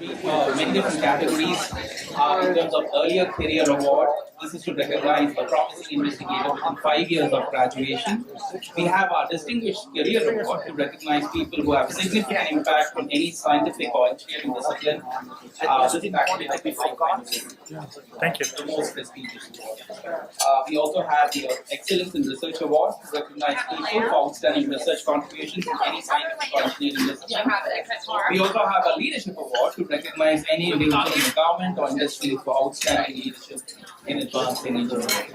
Many different categories in terms of earlier career award. This is to recognize a promising investigator within 5 years of graduation. We have our distinguished career award to recognize people who have significant impact on any scientific or engineering discipline. This is actually the Thank you. the most prestigious award. We also have the Excellence in Research Award to recognize people for outstanding research contributions in any scientific or engineering discipline. We also have a Leadership Award to recognize any individual in the government or industry for outstanding leadership in advancing engineering.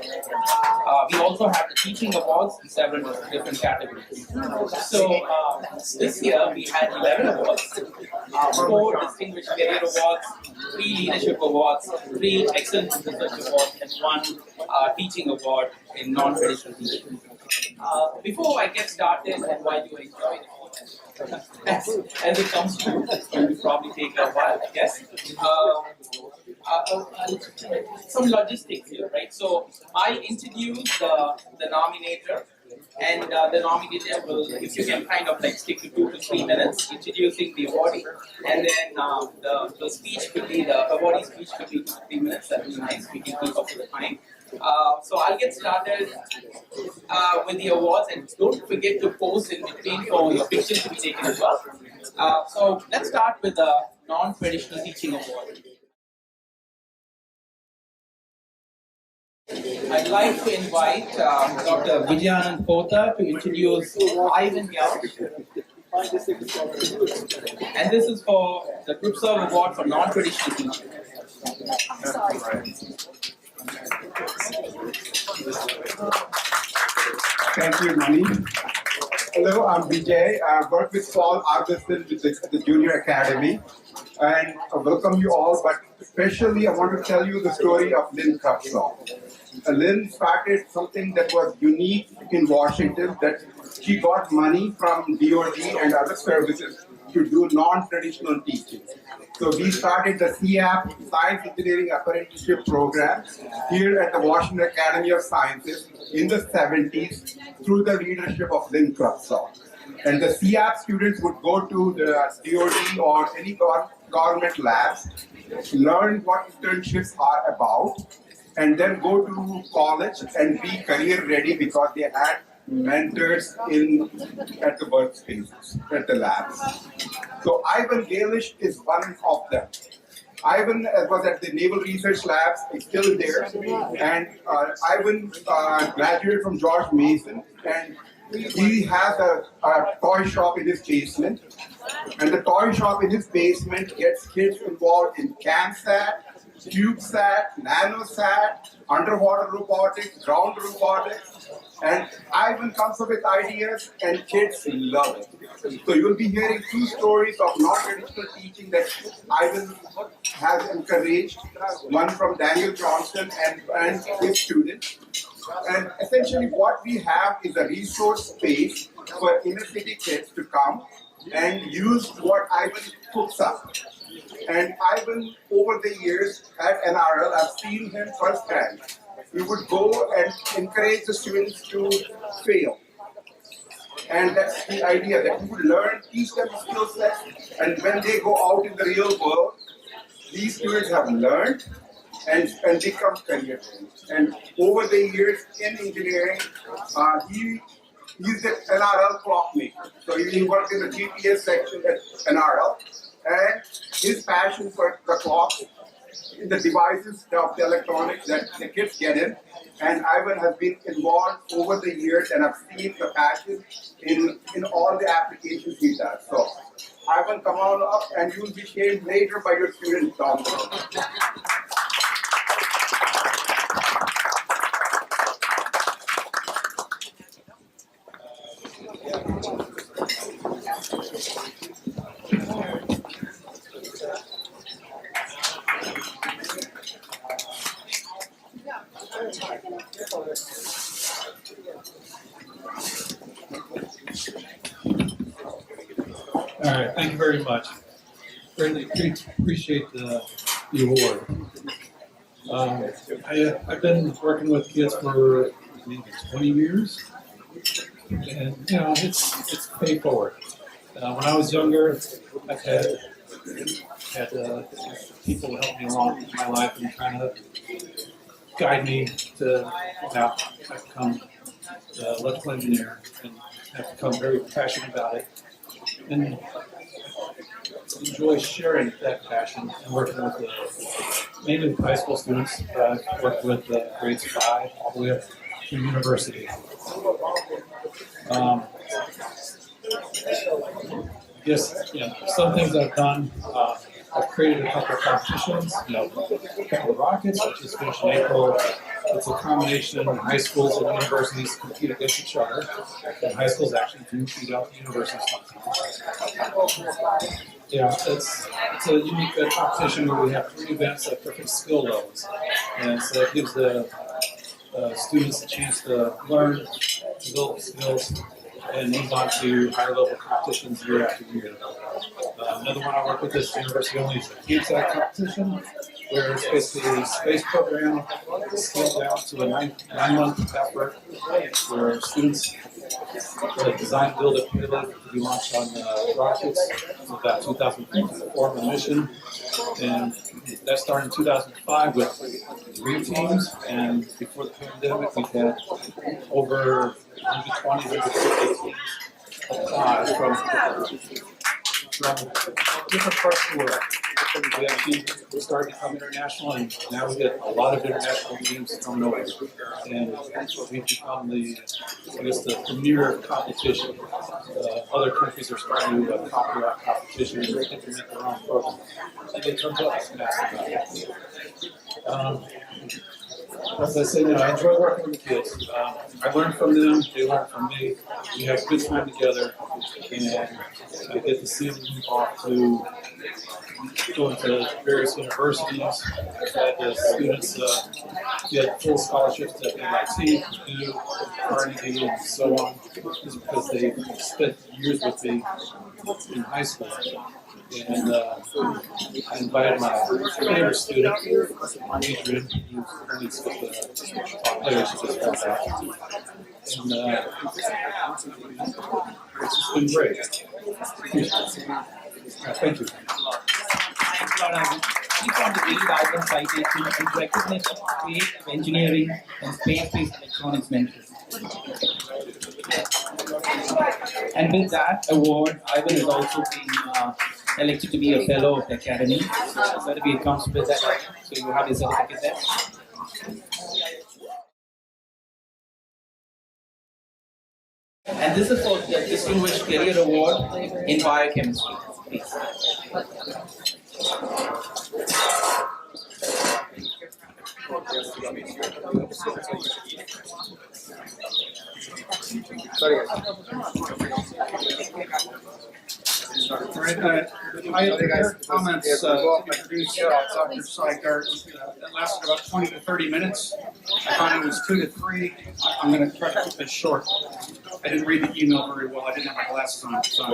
We also have the Teaching Awards in several different categories. So this year we had 11 awards, 4 Distinguished Career Awards, 3 Leadership Awards, 3 Excellence in Research Awards, and 1 Teaching Award in non-traditional teaching. Before I get started and while you enjoy it, as it comes to, it will probably take a while, I guess. Some logistics here, right? So I introduce the nominator, and the nominator will, if you can kind of like stick to 2 to 3 minutes, introducing the awardee, and then the speech could be, the awardee speech could be 2 to 3 minutes. That would be nice. We can keep up with the time. So I'll get started with the awards, and don't forget to post in between for your pictures to be taken as well. So let's start with the non-traditional teaching award. I'd like to invite Dr. Vijayanand Kotha to introduce Ivan Yao. And this is for the Krupsov Award for non-traditional teaching. Thank you, Mani. Hello, I'm Vijay. I work with Paul Arvidsson with the Junior Academy. And I welcome you all, but especially I want to tell you the story of Lynn Krupsov. Lynn started something that was unique in Washington, that she got money from DoD and other services to do non-traditional teaching. So we started the CAP, Science Engineering Apprenticeship Program, here at the Washington Academy of Sciences in the 70s through the leadership of Lynn Krupsov. And the CAP students would go to the DoD or any government labs, learn what internships are about, and then go to college and be career ready because they had mentors at the workspaces, at the labs. So Ivan Galish is one of them. Ivan was at the Naval Research Labs, he's still there, and Ivan graduated from George Mason, and he has a toy shop in his basement, and the toy shop in his basement gets kids involved in CAMSAT, CubeSat, NanoSat, underwater robotics, ground robotics, and Ivan comes up with ideas and kids love it. So you'll be hearing 2 stories of non-traditional teaching that Ivan has encouraged, one from Daniel Johnston and his students. And essentially what we have is a resource space for inner city kids to come and use what Ivan cooks up. And Ivan, over the years at NRL, I've seen him firsthand. He would go and encourage the students to fail. And that's the idea, that he would learn, teach them skill sets, and when they go out in the real world, these students have learned and become career ready. And over the years in engineering, he's the NRL clockmaker. So he worked in the GPS section at NRL. And his passion for the clocks, the devices of the electronics that the kids get in, and Ivan has been involved over the years, and I've seen the passion in all the applications he does. So, Ivan, come on up, and you'll be shamed later by your students down the road. All right, thank you very much. Greatly appreciate the award. I've been working with kids for maybe 20 years, and it's pay forward. When I was younger, I've had had people help me along in my life and kind of guide me to become an electrical engineer and have become very passionate about it. And enjoy sharing that passion and working with mainly with high school students. I've worked with grades 5 all the way up to university. Some things I've done. I've created a couple of competitions. Couple of Rockets, which is finished in April. It's a combination of high schools and universities compete against each other, and high schools actually do beat out the universities sometimes. It's a unique competition where we have 3 events at different skill levels, and so that gives the students a chance to learn, develop skills, and move on to higher level competitions year after year. Another one I work with is university only is a CubeSat competition, where it's basically a space program scaled down to a 9-month effort where students design and build a payload to be launched on rockets. It's about 2,000 people to form a mission, and that started in 2005 with 3 teams, and before the pandemic we had over 120, 150 teams apply from different parts of the world. We actually started to become international, and now we get a lot of international teams coming over. And we've become the premier competition. Other countries are starting to copy our competition and implement their own program. And they turn to us and ask about it. As I said, I enjoy working with the kids. I learn from them, they learn from me. We have a good time together, and I get to see them move off to go into various universities. I've had the students get full scholarships to MIT, Purdue, Carnegie, and so on, just because they spent years with me in high school. And I invited my favorite student, Adrian, who's currently with the players who just got back. And it's been great. Thank you. Each of the 8 items cited is recognition of creative engineering and space-based electronics mentors. And with that award, Ivan has also been elected to be a fellow of the academy. Certificate comes with that, so you have your certificate there. And this is for the Distinguished Career Award in Biochemistry. Please. All right, I have comments to introduce Dr. Seigart. That lasted about 20 to 30 minutes. I thought it was 2 to 3. I'm going to try to keep this short. I didn't read the email very well. I didn't have my glasses on at the time.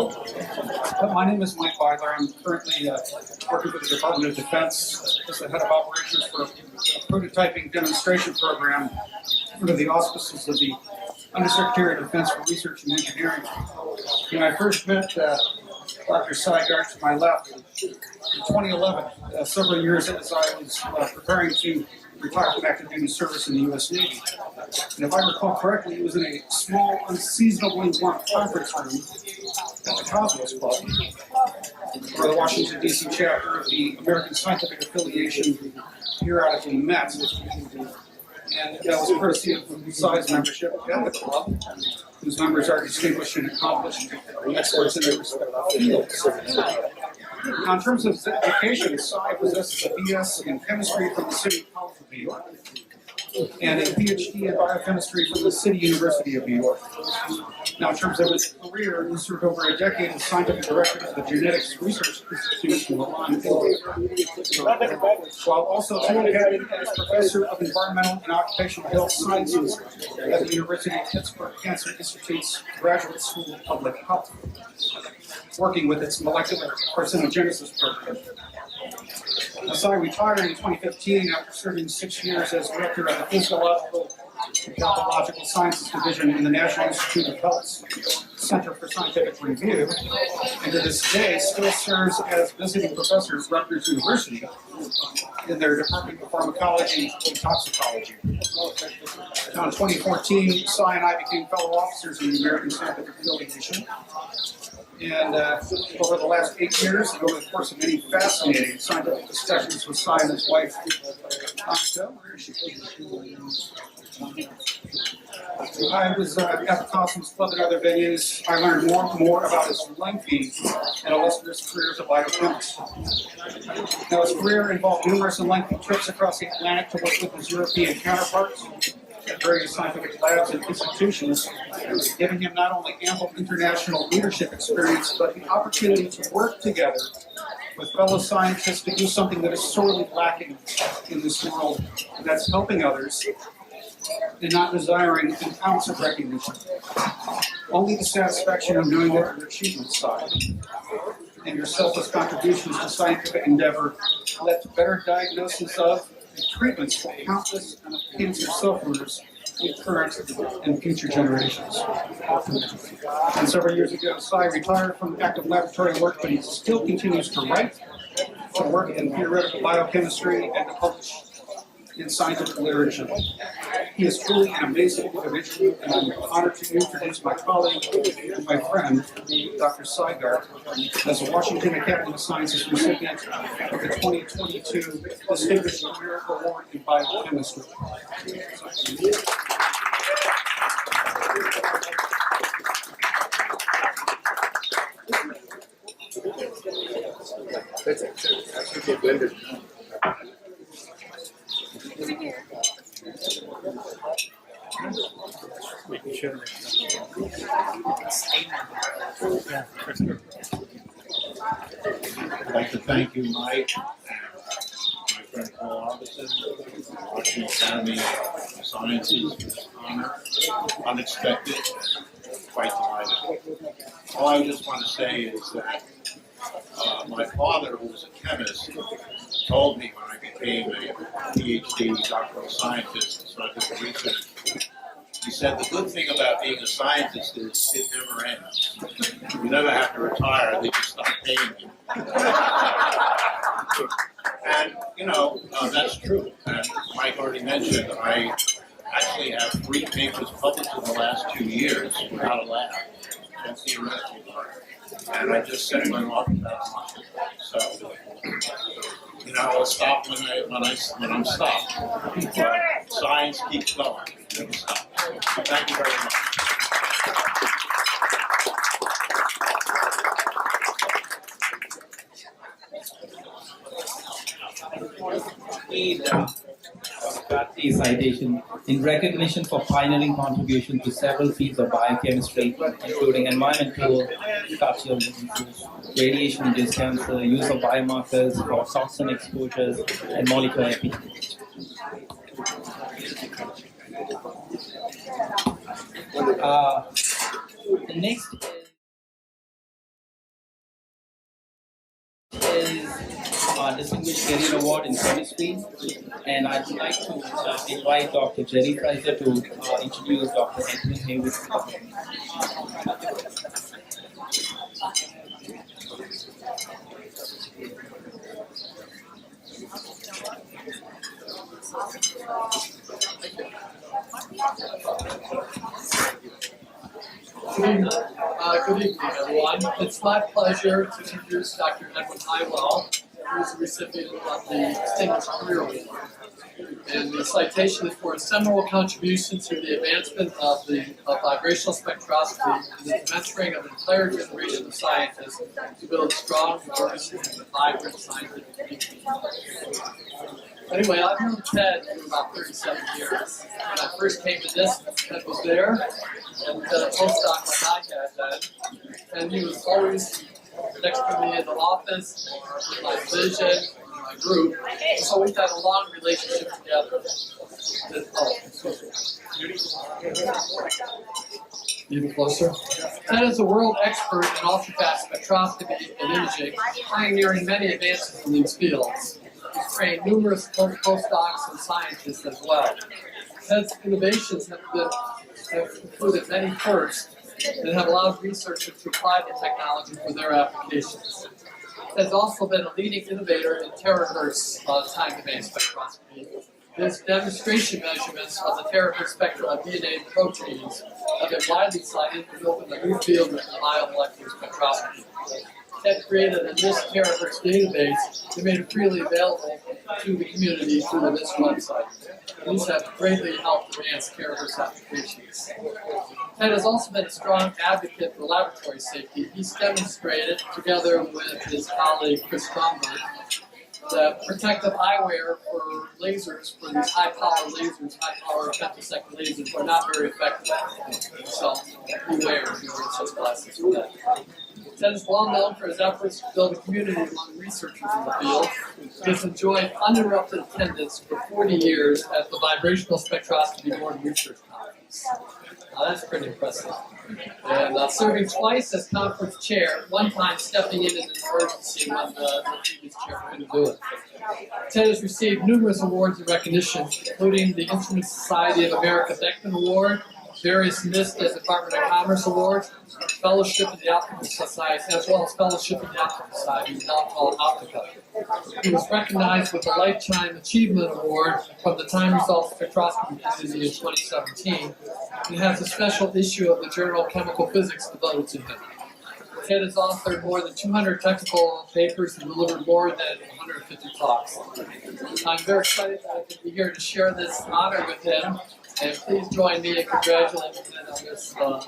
But my name is Mike Weiler. I'm currently working for the Department of Defense as the head of operations for a prototyping demonstration program under the auspices of the Undersecretary of Defense for Research and Engineering. When I first met Dr. Seigart to my left in 2011, several years as I was preparing to retire from active duty service in the U.S. Navy. And if I recall correctly, it was in a small, unseasonably warm conference room at the Cosmos Club, where the Washington, D.C. chapter of the American Scientific Affiliation periodically met. And that was courtesy of the size membership at the club, whose members are distinguished and accomplished experts in their respective fields. Now, in terms of education, Sai possesses a BS in chemistry from the City College of New York and a PhD in biochemistry from the City University of New York. Now, in terms of his career, he served over a decade as scientific director of the Genetics Research Institute in Milan, Italy, while also acting as professor of environmental and occupational health sciences at the University of Pittsburgh Cancer Institute's Graduate School of Public Health, working with its molecular carcinogenesis program. Sai retired in 2015 after serving 6 years as director of the Physiological and Pathological Sciences Division in the National Institute of Health's Center for Scientific Review, and to this day still serves as visiting professor at Rutgers University in their Department of Pharmacology and Toxicology. Now in 2014, Cy and I became fellow officers in the American Scientific Affiliation. And over the last 8 years, and over the course of many fascinating scientific discussions with Cy and his wife, Annika, where is she? I was at the Cosmos Club and other venues. I learned more about his lengthy and illustrious career as a biochemist. Now, his career involved numerous and lengthy trips across the Atlantic to work with his European counterparts at various scientific labs and institutions, giving him not only ample international leadership experience, but the opportunity to work together with fellow scientists to do something that is sorely lacking in this world, and that's helping others and not desiring an ounce of recognition. Only the satisfaction of doing it on the achievement side. And your selfless contributions to scientific endeavor led to better diagnosis of and treatments for countless cancer sufferers in current and future generations. And several years ago, Cy retired from active laboratory work, but he still continues to write, to work in theoretical biochemistry, and to publish in scientific literature. He is truly an amazing individual, and I'm honored to introduce my colleague and my friend, Dr. Seigert, as a Washington Academy of Sciences recipient of the 2022 Distinguished Miracle Award in Biochemistry. Making sure that. Yeah, for sure. I'd like to thank you, Mike, and my friend Paul Arbison, Washington Academy of Sciences, for this honor, unexpected, and quite delighted. All I just want to say is that my father, who was a chemist, told me when I became a PhD doctoral scientist and started doing research, he said the good thing about being a scientist is it never ends. You never have to retire, they just stop paying you. And, that's true. And Mike already mentioned, I actually have 3 papers published in the last 2 years without a lab, and theoretical work. And I just sent one off about a month ago. So, I'll stop when I'm stopped. Science keeps going. Never stops. Thank you very much. He got the citation in recognition for pioneering contribution to several fields of biochemistry, including environmental carcinogenesis, radiation-induced cancer, use of biomarkers for toxin exposures, and molecular epidemiology. The next is Distinguished Career Award in Chemistry, and I'd like to invite Dr. Jerry Kaiser to introduce Dr. Edward Highwell. Good evening, everyone. It's my pleasure to introduce Dr. Edward Highwell, who is the recipient of the Distinguished Career Award. And the citation is for a seminal contribution to the advancement of vibrational spectroscopy and the mentoring of an entire generation of scientists to build strong, diverse, and vibrant scientific community. Anyway, I've known Ted for about 37 years. When I first came to this, Ted was there, and had a postdoc like I had then, and he was always next to me in the office, or in my division, in my group, so we've had a long relationship together. Even closer. Ted is a world expert in ultrafast spectroscopy and imaging, pioneering many advances in these fields. He's trained numerous postdocs and scientists as well. Ted's innovations have included many firsts, and have allowed researchers to apply the technology for their applications. It has also been a leading innovator in terahertz time-domain spectroscopy. His demonstration measurements of the terahertz spectra of DNA and proteins have been widely cited and opened a new field of biomolecular spectroscopy. Ted created a NIST terahertz database and made it freely available to the community through the NIST website. These have greatly helped advance terahertz applications. Ted has also been a strong advocate for laboratory safety. He's demonstrated, together with his colleague Chris Stromberg, that protective eyewear for lasers, for these high-power lasers, high-power femtosecond lasers, are not very effective. So beware if you wear such glasses for that. Ted is well known for his efforts to build a community among researchers in the field. He has enjoyed uninterrupted attendance for 40 years at the Vibrational Spectroscopy Board Research Conference. That's pretty impressive. And serving twice as conference chair, one time stepping in an emergency when the previous chair couldn't do it. Ted has received numerous awards and recognitions, including the Instrument Society of America Beckman Award, various NIST and Department of Commerce awards, fellowship in the Optical Society, as well as fellowship in the Optical Society, now called Optica. He was recognized with the Lifetime Achievement Award from the Time Results Spectroscopy Committee in 2017, and has a special issue of the Journal of Chemical Physics devoted to him. Ted has authored more than 200 technical papers and delivered more than 150 talks. I'm very excited that I can be here to share this honor with him. And please join me in congratulating him on this honor.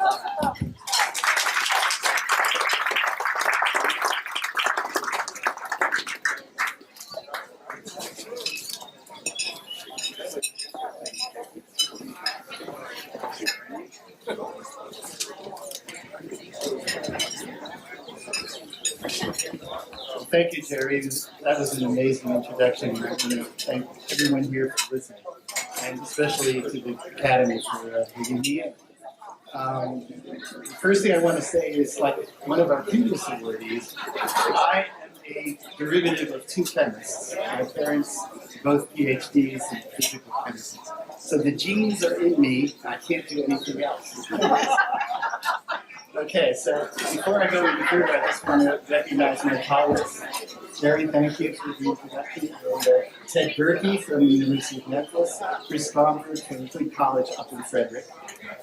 Thank you, Jerry. That was an amazing introduction. I want to thank everyone here for listening, and especially to the Academy for bringing me in. The first thing I want to say is, like one of our previous awardees, I am a derivative of two chemists. My parents both PhDs in physical chemistry. So the genes are in me. I can't do anything else. Okay, so before I go any further, I just want to recognize my colleagues. Jerry, thank you for the introduction. And Ted Berkey from the University of Memphis, Chris Stromberg from Fleet College up in Frederick.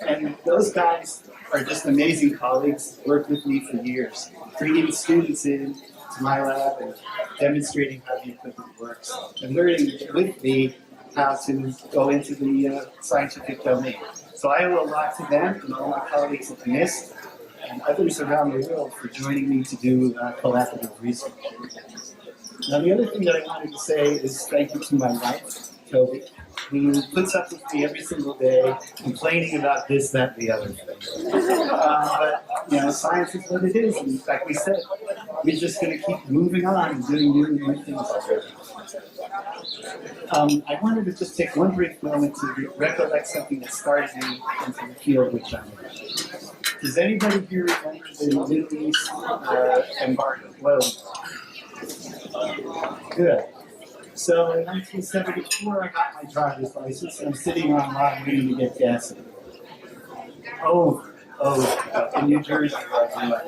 And those guys are just amazing colleagues, worked with me for years, bringing students in to my lab and demonstrating how the equipment works, and learning with me how to go into the scientific domain. So I owe a lot to them and all my colleagues at the NIST and others around the world for joining me to do collaborative research. Now, the other thing that I wanted to say is thank you to my wife, Toby, who puts up with me every single day, complaining about this, that, and the other thing. But, you know, science is what it is. And like we said, we're just going to keep moving on and doing new things already. I wanted to just take one brief moment to recollect something that started me into the field which I'm in. Does anybody here remember the Middle East embargo? Well, good. So in 1974, I got my driver's license, and I'm sitting online waiting to get gas. In New Jersey, right?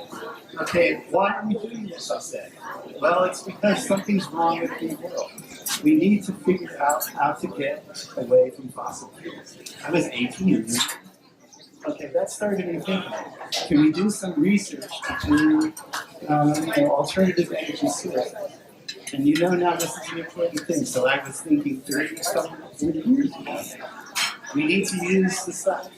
Okay, why are we doing this, I said? Well, it's because something's wrong with the world. We need to figure out how to get away from fossil fuels. I was 18. Okay, that started me thinking, can we do some research to alternative energy sources? And you know now this is an important thing, so I was thinking 30 years ago, we need to use the stuff.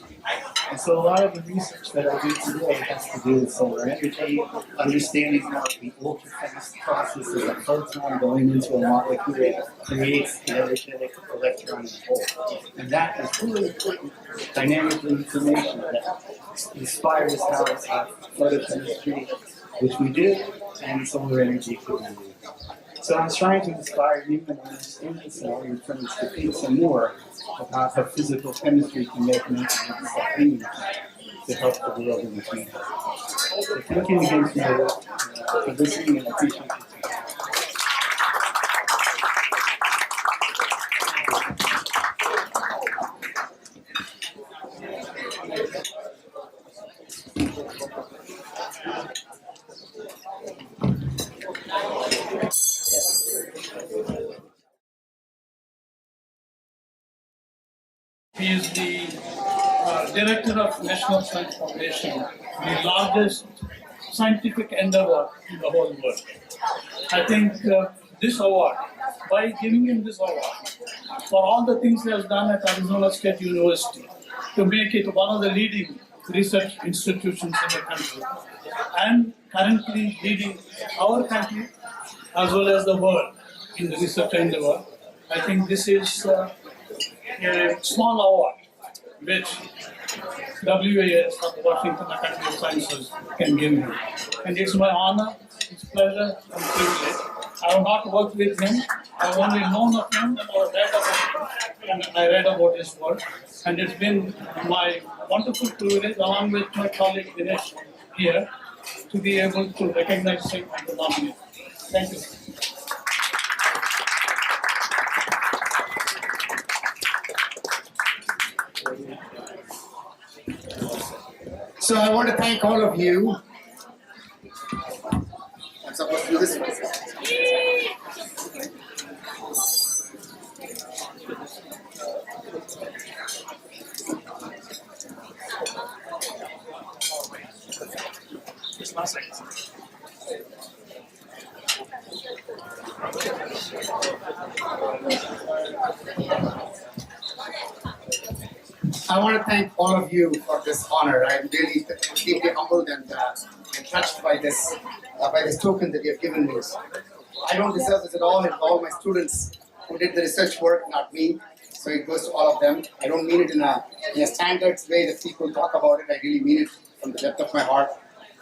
And so a lot of the research that I do today has to do with solar energy, understanding how the ultra-fast process of a photon going into a molecule creates the energetic electron in the hole. And that is really important dynamic information that inspires how photochemistry, which we do, and solar energy could be used. So I'm trying to inspire you and understand this and all your friends to think some more about how physical chemistry can make maintenance things to help the world in the future. So thank you again for listening, and I appreciate He is the director of National Science Foundation, the largest scientific endeavor in the whole world. I think this award, by giving him this award, for all the things he has done at Arizona State University, to make it one of the leading research institutions in the country, and currently leading our country as well as the world in the research endeavor, I think this is a small award which WAS of the Washington Academy of Sciences can give me. And it's my honor, it's pleasure and privilege. I have not worked with him, I have only known of him or read about him, and I read about his work. And it's been my wonderful privilege, along with my colleague Dinesh here, to be able to recognize him and to nominate. Thank you. So I want to thank all of you. I'm supposed to do this one. I want to thank all of you for this honor. I'm really deeply humbled and touched by this token that you have given me. I don't deserve this at all. It's all my students who did the research work, not me. So it goes to all of them. I don't mean it in a standard way that people talk about it. I really mean it from the depth of my heart.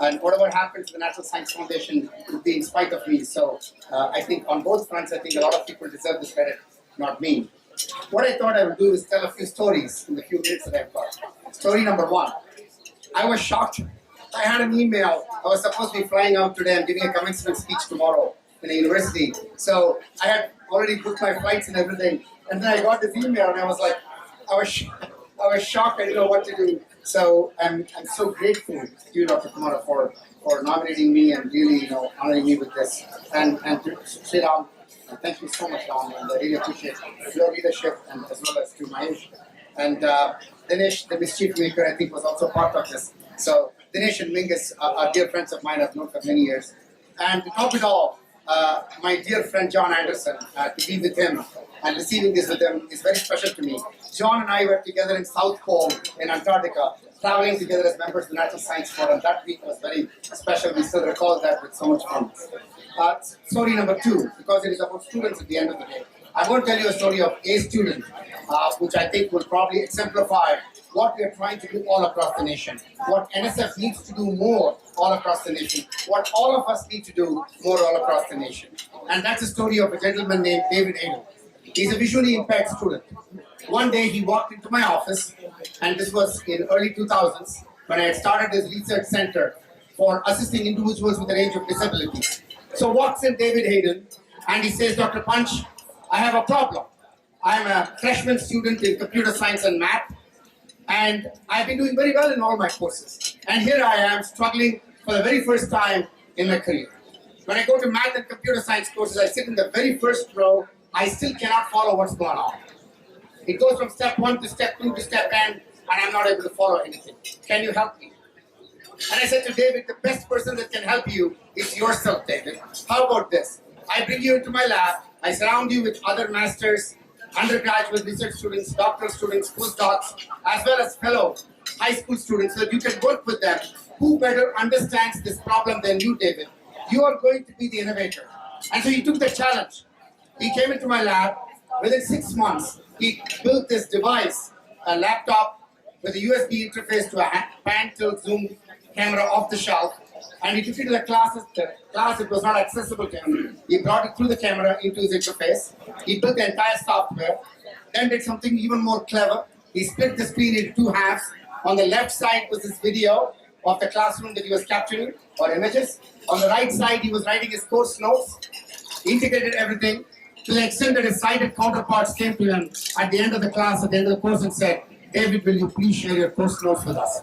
And whatever happens to the National Science Foundation will be in spite of me. So I think on both fronts, I think a lot of people deserve this credit, not me. What I thought I would do is tell a few stories in the few minutes that I've got. Story number one. I was shocked. I had an email. I was supposed to be flying out today. I'm giving a commencement speech tomorrow in a university. So I had already booked my flights and everything. And then I got this email and I was like, I was shocked. I didn't know what to do. So I'm so grateful to you, Dr. Kumara, for nominating me and really, honoring me with this. And to sit down. Thank you so much, Ram, and I really appreciate your leadership and as well as to Mahesh. And Dinesh, the mischief maker, I think was also part of this. So Dinesh and Mingus are dear friends of mine I've known for many years. And to top it all, my dear friend John Anderson, to be with him and receiving this with him is very special to me. John and I were together in South Pole in Antarctica, traveling together as members of the National Science Forum. That week was very special. We still recall that with so much fun. Story number two, because it is about students at the end of the day. I'm going to tell you a story of a student, which I think will probably exemplify what we are trying to do all across the nation, what NSF needs to do more all across the nation, what all of us need to do more all across the nation. And that's the story of a gentleman named David Highwell. He's a visually impaired student. One day he walked into my office, and this was in early 2000s, when I had started this research center for assisting individuals with a range of disabilities. So walks in David Hayden, and he says, Dr. Punch, I have a problem. I'm a freshman student in computer science and math, and I've been doing very well in all my courses. And here I am struggling for the very first time in my career. When I go to math and computer science courses, I sit in the very first row. I still cannot follow what's going on. It goes from step 1 to step 2 to step n, and I'm not able to follow anything. Can you help me? And I said to David, the best person that can help you is yourself, David. How about this? I bring you into my lab, I surround you with other masters, undergraduate research students, doctoral students, postdocs, as well as fellow high school students, so that you can work with them. Who better understands this problem than you, David? You are going to be the innovator. And so he took the challenge. He came into my lab. Within 6 months, he built this device, a laptop with a USB interface to a pan-tilt zoom camera off the shelf, and he took it to the class. It was not accessible to him. He brought it through the camera into his interface. He built the entire software, then did something even more clever. He split the screen into 2 halves. On the left side was this video of the classroom that he was capturing, or images. On the right side, he was writing his course notes. He integrated everything to the extent that his sighted counterparts came to him at the end of the class, at the end of the course, and said, David, will you please share your course notes with us?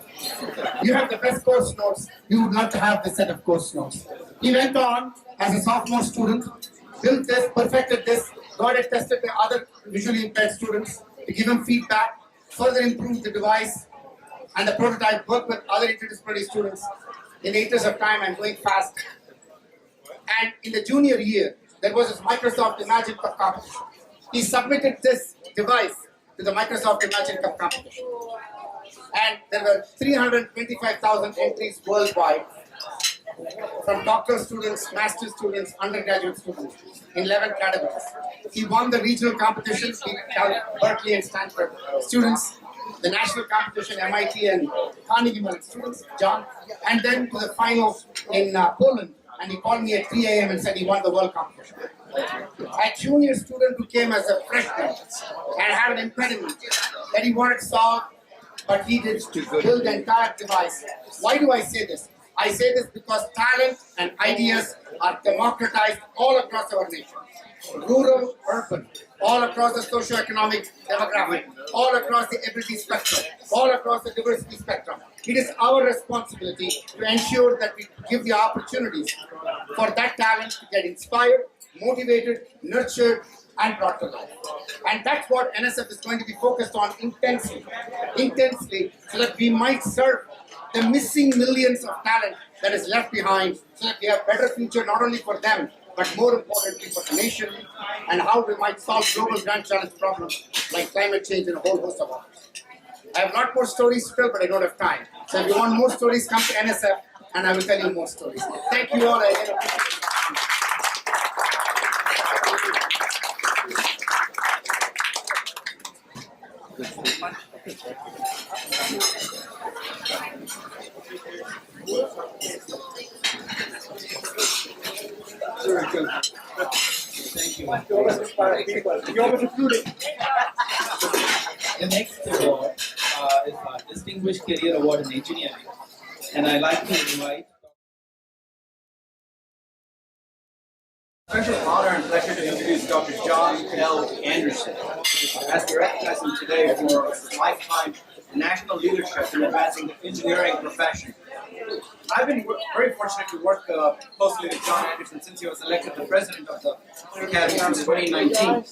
You have the best course notes. You would love to have this set of course notes. He went on as a sophomore student, built this, perfected this, got it tested by other visually impaired students to give him feedback, further improved the device and the prototype, worked with other interdisciplinary students. In the interest of time, I'm going fast. And in the junior year, there was this Microsoft Imagine Cup competition. He submitted this device to the Microsoft Imagine Cup competition. And there were 325,000 entries worldwide from doctoral students, master's students, undergraduate students in 11 categories. He won the regional competition, Berkeley and Stanford students, the national competition, MIT and Carnegie Mellon students, John, and then to the final in Poland. And he called me at 3 a.m. and said he won the world competition. A junior student who came as a freshman and had an impediment that he wanted solved, but he did build the entire device. Why do I say this? I say this because talent and ideas are democratized all across our nation. Rural, urban, all across the socio-economic demographic, all across the ability spectrum, all across the diversity spectrum. It is our responsibility to ensure that we give the opportunities for that talent to get inspired, motivated, nurtured, and brought to life. And that's what NSF is going to be focused on intensely, so that we might serve the missing millions of talent that is left behind, so that we have a better future not only for them, but more importantly for the nation, and how we might solve global grand challenge problems like climate change and a whole host of others. I have a lot more stories to tell, but I don't have time. So if you want more stories, come to NSF, and I will tell you more stories. Thank you all. I appreciate it. Very good. Thank you. The next award is a Distinguished Career Award in Engineering. And I'd like to invite special honor and pleasure to introduce Dr. John L. Anderson, as we recognize him today for his lifetime national leadership in advancing the engineering profession. I've been very fortunate to work closely with John Anderson since he was elected the president of the Academy in 2019.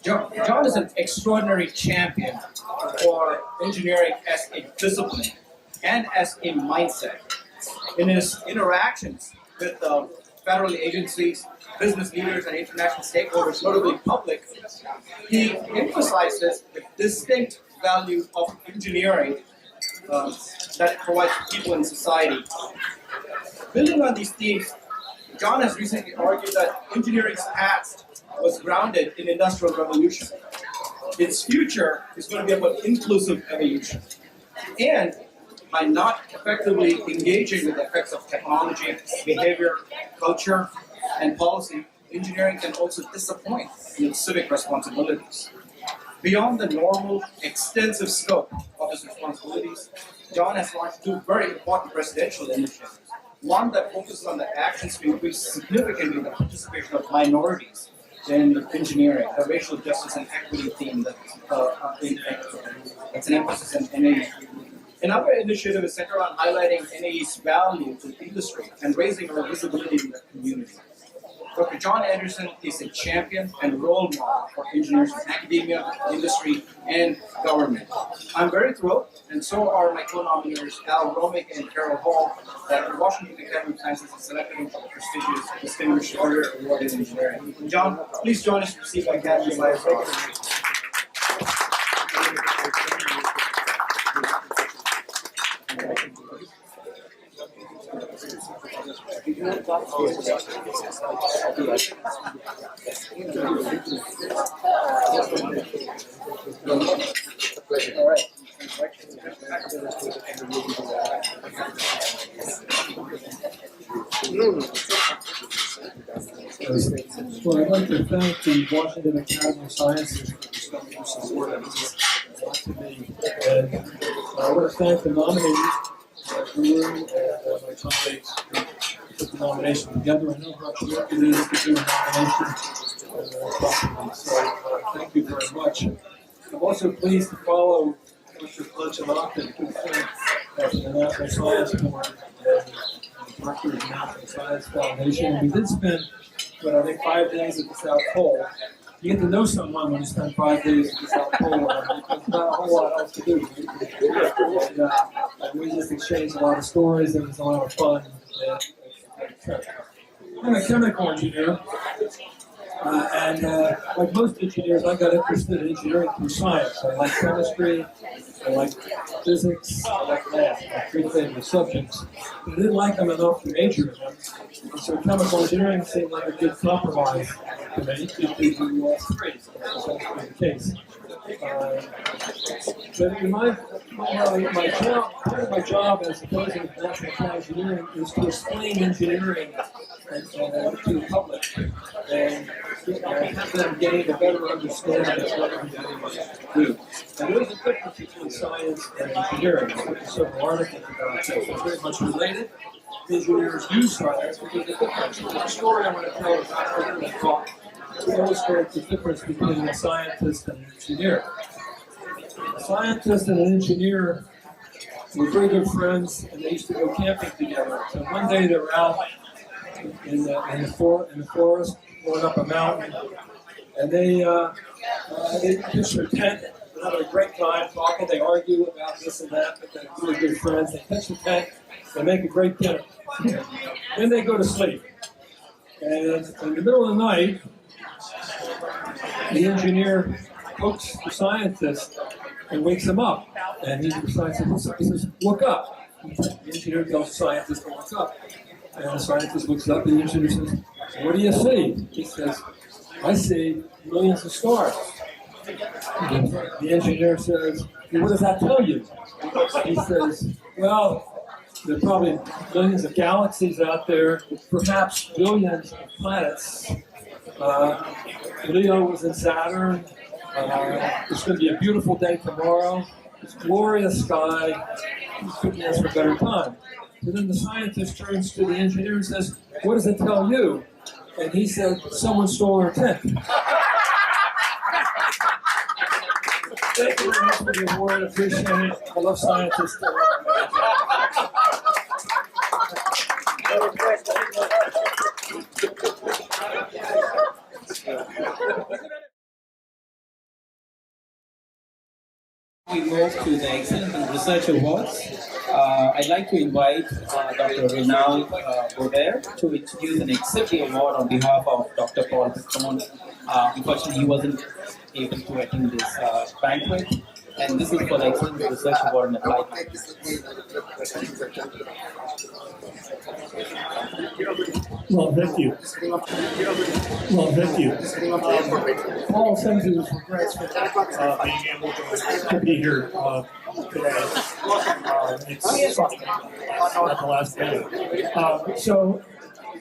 John is an extraordinary champion for engineering as a discipline and as a mindset. In his interactions with federal agencies, business leaders, and international stakeholders, notably public, he emphasizes the distinct value of engineering that it provides to people in society. Building on these themes, John has recently argued that engineering's past was grounded in industrial revolution. Its future is going to be about inclusive evolution. And by not effectively engaging with the effects of technology, behavior, culture, and policy, engineering can also disappoint in its civic responsibilities. Beyond the normal, extensive scope of his responsibilities, John has launched two very important presidential initiatives. One that focuses on the actions to increase significantly the participation of minorities in engineering, the racial justice and equity theme that's an emphasis in NAE. Another initiative is centered on highlighting NAE's value to industry and raising our visibility in the community. Dr. John Anderson is a champion and role model for engineers in academia, industry, and government. I'm very thrilled, and so are my co-nominators Al Romick and Carol Hall, that the Washington Academy of Sciences has selected him for the prestigious Distinguished Career Award in Engineering. John, please join us to receive the Academy by recognition. All right. Well, I'd like to thank the Washington Academy of Sciences for this wonderful award. It means a lot to me. And I want to thank the nominees, Guru and my colleagues who put the nomination together. I know how much work it is to do a nomination properly, so thank you very much. I'm also pleased to follow Mr. Fletcher and good friend from the National Science Board and director of the National Science Foundation. And we did spend, I think 5 days at the South Pole. You get to know someone when you spend 5 days at the South Pole. There's not a whole lot else to do. And we just exchanged a lot of stories. It was a lot of fun. I'm a chemical engineer. And like most engineers, I got interested in engineering through science. I like chemistry, I like physics, I like math, my three favorite subjects. But I didn't like them enough to major in them. And so chemical engineering seemed like a good compromise to me to do all three. So that's essentially the case. But in my job, part of my job as the president of National Chemical Engineering is to explain engineering to the public and have them gain a better understanding of what engineers do. And there's a difference between science and engineering. There's several articles about this. They're very much related. Engineers use science, but there's a difference. The story I want to tell is about the talk to illustrate the difference between a scientist and an engineer. A scientist and an engineer were very good friends, and they used to go camping together. So one day they were out in the forest, going up a mountain, and they pitched their tent. They had a great time talking. They argue about this and that, but they're really good friends. They pitch the tent. They make a great dinner. Then they go to sleep. And in the middle of the night, the engineer pokes the scientist and wakes him up. And the scientist says, "Look up." The engineer tells the scientist to look up. And the scientist looks up and the engineer says, "What do you see?" He says, "I see millions of stars." The engineer says, "Well, what does that tell you?" He says, "Well, there are probably millions of galaxies out there, perhaps billions of planets. Leo was in Saturn. It's going to be a beautiful day tomorrow. It's glorious sky. You couldn't ask for a better time." And then the scientist turns to the engineer and says, "What does it tell you?" And he said, "Someone stole our tent." Thank you very much for the award. Appreciate it. I love scientists. We move to the Excellence in Research Awards. I'd like to invite Dr. Renal Gobert to introduce and accept the award on behalf of Dr. Paul Gusman. Unfortunately, he wasn't able to attend this banquet, and this is for the Excellence in Research Award in Applied Mathematics. Well, thank you. Paul sends his regrets for being able to be here today. It's at the last minute. So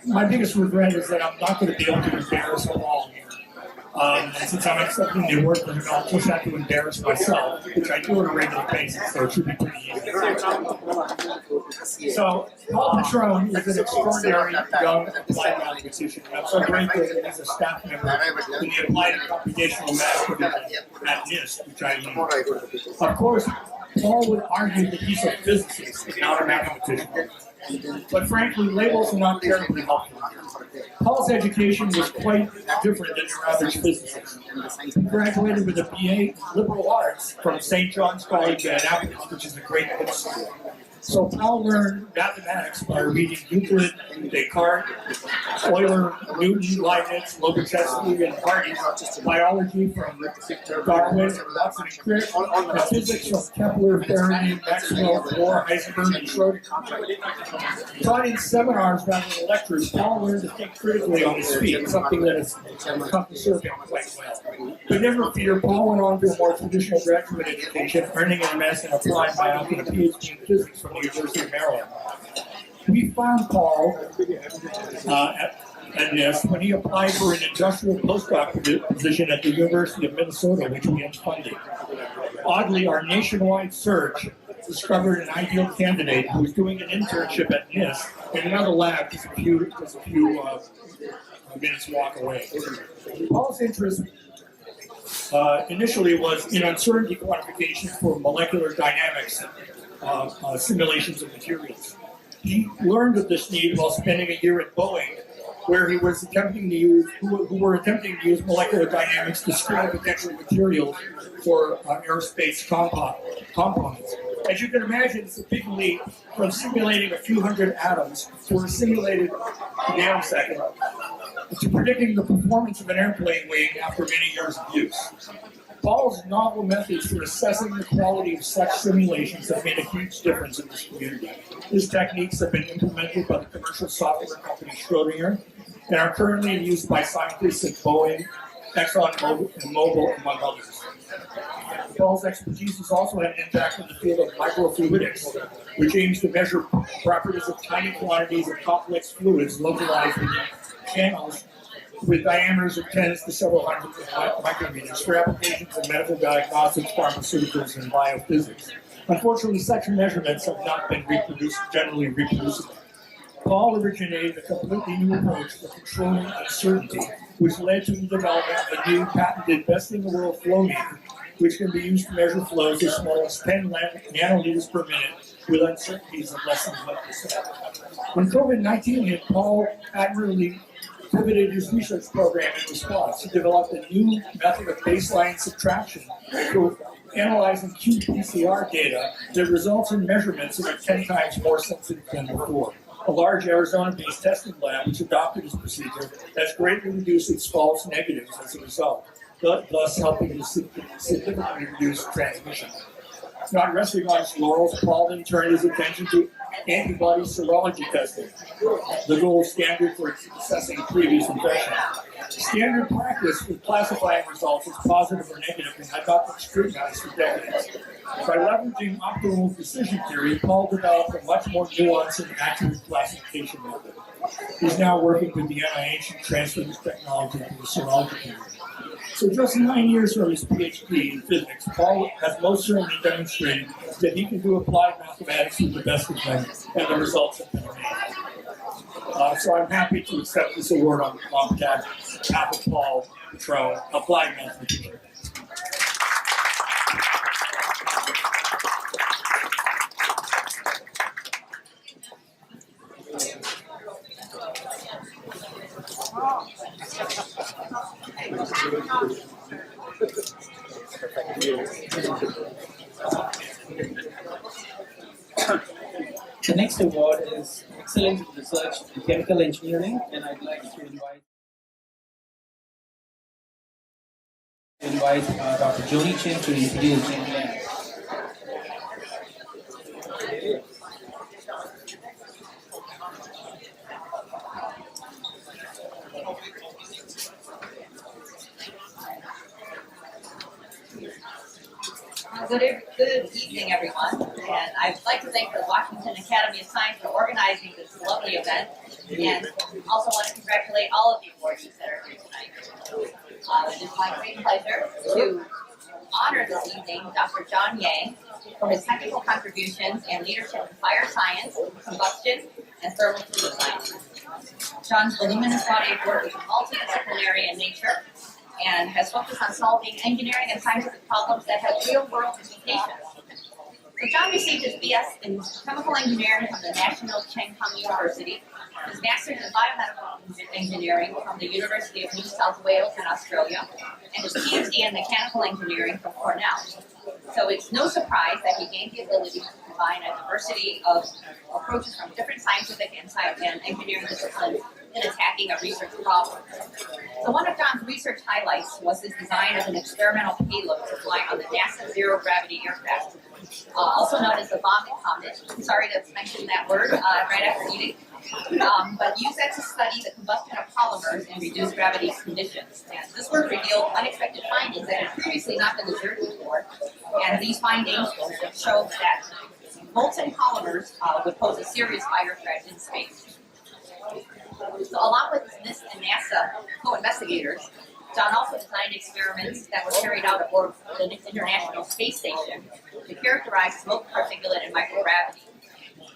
my biggest regret is that I'm not going to be able to embarrass Paul here. And since I'm accepting the award from him, I'll just have to embarrass myself, which I do on a regular basis, so it should be pretty easy. So, Paul Petrone is an extraordinary young applied mathematician, and I'm so grateful that he's a staff member in the Applied and Computational Math division at NIST, which I lead. Of course, Paul would argue that he's a physicist and not a mathematician. But frankly, labels are not terribly helpful. Paul's education was quite different than your average physicist. He graduated with a BA in liberal arts from St. John's College in Annapolis, which is a great bookstore. So Paul learned mathematics by reading Euclid, Descartes, Euler, Newton, Leibniz, Lobachevsky, and Hardy, biology from Darwin, Watson and Crick, and physics from Kepler, Faraday, Maxwell, Bohr, Heisenberg, and Schrödinger. Taught in seminars rather than lectures, Paul learned to think critically on his feet, something that has come to serve him quite well. But never fear, Paul went on to a more traditional graduate education, earning an MS in applied math and a PhD in physics from the University of Maryland. We found Paul at NIST when he applied for an industrial postdoc position at the University of Minnesota, which we had funded. Oddly, our nationwide search discovered an ideal candidate who was doing an internship at NIST in another lab just a few minutes walk away. Paul's interest initially was in uncertainty quantification for molecular dynamics. simulations of materials. He learned of this need while spending a year at Boeing, where he was attempting to use, who were attempting to use molecular dynamics to scale potential materials for aerospace components. As you can imagine, it's a big leap from simulating a few hundred atoms to a simulated nanosecond to predicting the performance of an airplane wing after many years of use. Paul's novel methods for assessing the quality of such simulations have made a huge difference in this community. His techniques have been implemented by the commercial software company Schrodinger and are currently used by scientists at Boeing, ExxonMobil, and Mobil, among others. Paul's expertise has also had an impact in the field of microfluidics, which aims to measure properties of tiny quantities of complex fluids localized within channels with diameters of tens to several hundred micrometers for applications in medical diagnostics, pharmaceuticals, and biophysics. Unfortunately, such measurements have not been generally reproducible. Paul originated a completely new approach for controlling uncertainty, which led to the development of a new patented best-in-the-world flow meter, which can be used to measure flows as small as 10 nanoliters per minute with uncertainties of less than 1%. When COVID-19 hit, Paul admirably pivoted his research program in response. He developed a new method of baseline subtraction for analyzing qPCR data that results in measurements that are 10 times more sensitive than before. A large Arizona-based testing lab, which adopted his procedure, has greatly reduced its false negatives as a result, thus helping to significantly reduce transmission. Not resting on his laurels, Paul then turned his attention to antibody serology testing, the gold standard for assessing previous infection. Standard practice with classifying results as positive or negative and had not been scrutinized for decades. By leveraging optimal decision theory, Paul developed a much more nuanced and accurate classification method. He's now working with the NIH and transferred this technology to the serology community. So just 9 years from his PhD in physics, Paul has most certainly demonstrated that he can do applied mathematics with the best of them, and the results have been amazing. So I'm happy to accept this award on behalf of Paul Patron, applied mathematician. The next award is Excellence in Research in Chemical Engineering, and I'd like to invite Dr. Jody Chin to introduce Jane. Good evening, everyone, and I'd like to thank the Washington Academy of Science for organizing this lovely event, and also want to congratulate all of the awardees that are here tonight. It is my great pleasure to honor this evening Dr. John Yang for his technical contributions and leadership in fire science, combustion, and thermal fluid science. John's voluminous body of work is multidisciplinary in nature and has focused on solving engineering and scientific problems that have real-world implications. So John received his BS in chemical engineering from the National Cheng Kung University, his master's in biomedical engineering from the University of New South Wales in Australia, and his PhD in mechanical engineering from Cornell. So it's no surprise that he gained the ability to combine a diversity of approaches from different scientific and engineering disciplines in attacking a research problem. So one of John's research highlights was his design of an experimental payload to fly on the NASA zero-gravity aircraft, also known as the Vomit Comet. Sorry to mention that word right after eating. But used that to study the combustion of polymers in reduced gravity conditions. And this work revealed unexpected findings that had previously not been observed before. And these findings showed that molten polymers would pose a serious fire threat in space. So along with NIST and NASA co-investigators, John also designed experiments that were carried out aboard the International Space Station to characterize smoke, particulate, and microgravity.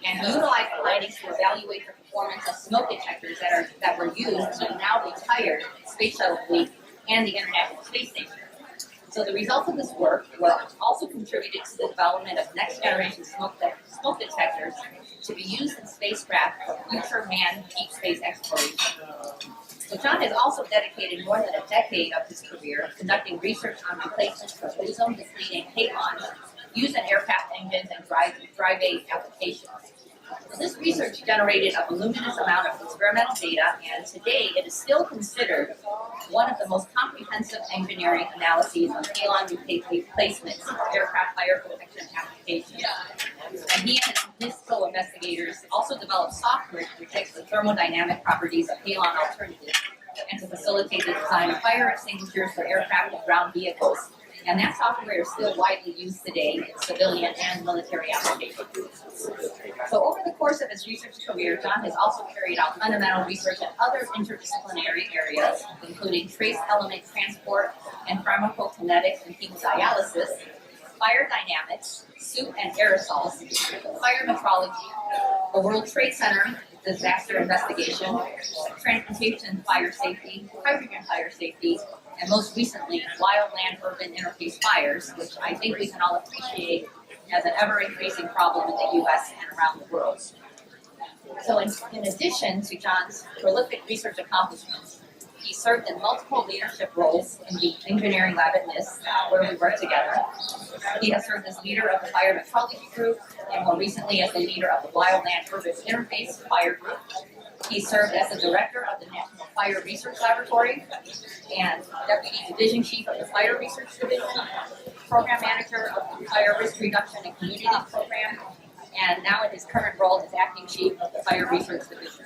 And he utilized the findings to evaluate the performance of smoke detectors that were used in the now retired Space Shuttle fleet and the International Space Station. So the results of this work were also contributed to the development of next generation smoke detectors to be used in spacecraft for future manned deep space exploration. So John has also dedicated more than a decade of his career conducting research on replacements for ozone depleting halons used in aircraft engines and drive-aid applications. So this research generated a voluminous amount of experimental data, and today it is still considered one of the most comprehensive engineering analyses of halon replacements for aircraft fire protection applications. And he and his co-investigators also developed software to predict the thermodynamic properties of halon alternatives and to facilitate the design of fire extinguishers for aircraft and ground vehicles. And that software is still widely used today in civilian and military applications. So over the course of his research career, John has also carried out fundamental research in other interdisciplinary areas, including trace element transport and pharmacokinetics and hemodialysis, fire dynamics, soup and aerosols, fire metrology, the World Trade Center disaster investigation, transportation fire safety, hydrogen fire safety, and most recently, wildland-urban interface fires, which I think we can all appreciate as an ever-increasing problem in the U.S. and around the world. So in addition to John's prolific research accomplishments, he served in multiple leadership roles in the engineering lab at NIST, where we work together. He has served as leader of the fire metrology group, and more recently as the leader of the wildland-urban interface fire group. He served as the director of the National Fire Research Laboratory and deputy division chief of the Fire Research Division, program manager of the Fire Risk Reduction and Community Program, and now in his current role as acting chief of the Fire Research Division.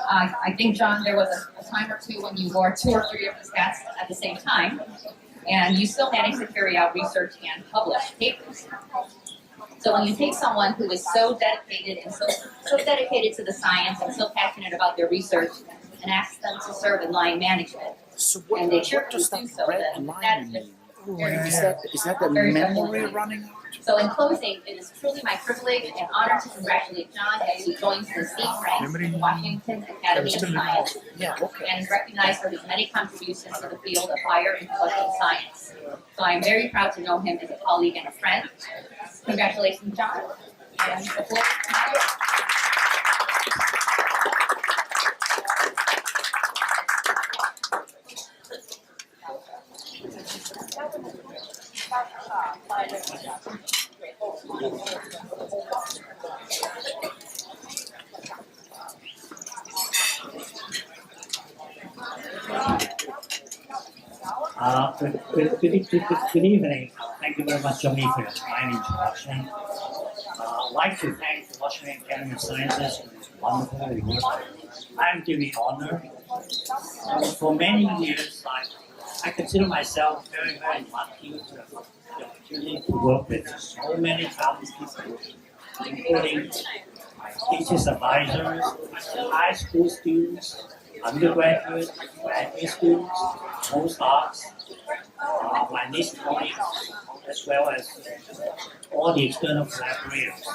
I think, John, there was a time or two when you wore 2 or 3 of his hats at the same time, and you still managed to carry out research and publish papers. So when you take someone who is so dedicated and so dedicated to the science and so passionate about their research and ask them to serve in line management, and they cheerfully do so, then that is just Is that the memory running out? So in closing, it is truly my privilege and honor to congratulate John as he joins the esteemed ranks of the Washington Academy of Science and is recognized for his many contributions to the field of fire and combustion science. So I am very proud to know him as a colleague and a friend. Congratulations, John. And the floor is yours. Good evening. Thank you very much, Johnny, for your kind introduction. I'd like to thank the Washington Academy of Sciences for this wonderful award. I'm really honored. For many years, I consider myself very, very lucky to have the opportunity to work with so many talented people, including my teachers, advisors, high school students, undergraduate, graduate students, postdocs, my NIST colleagues, as well as all the external collaborators.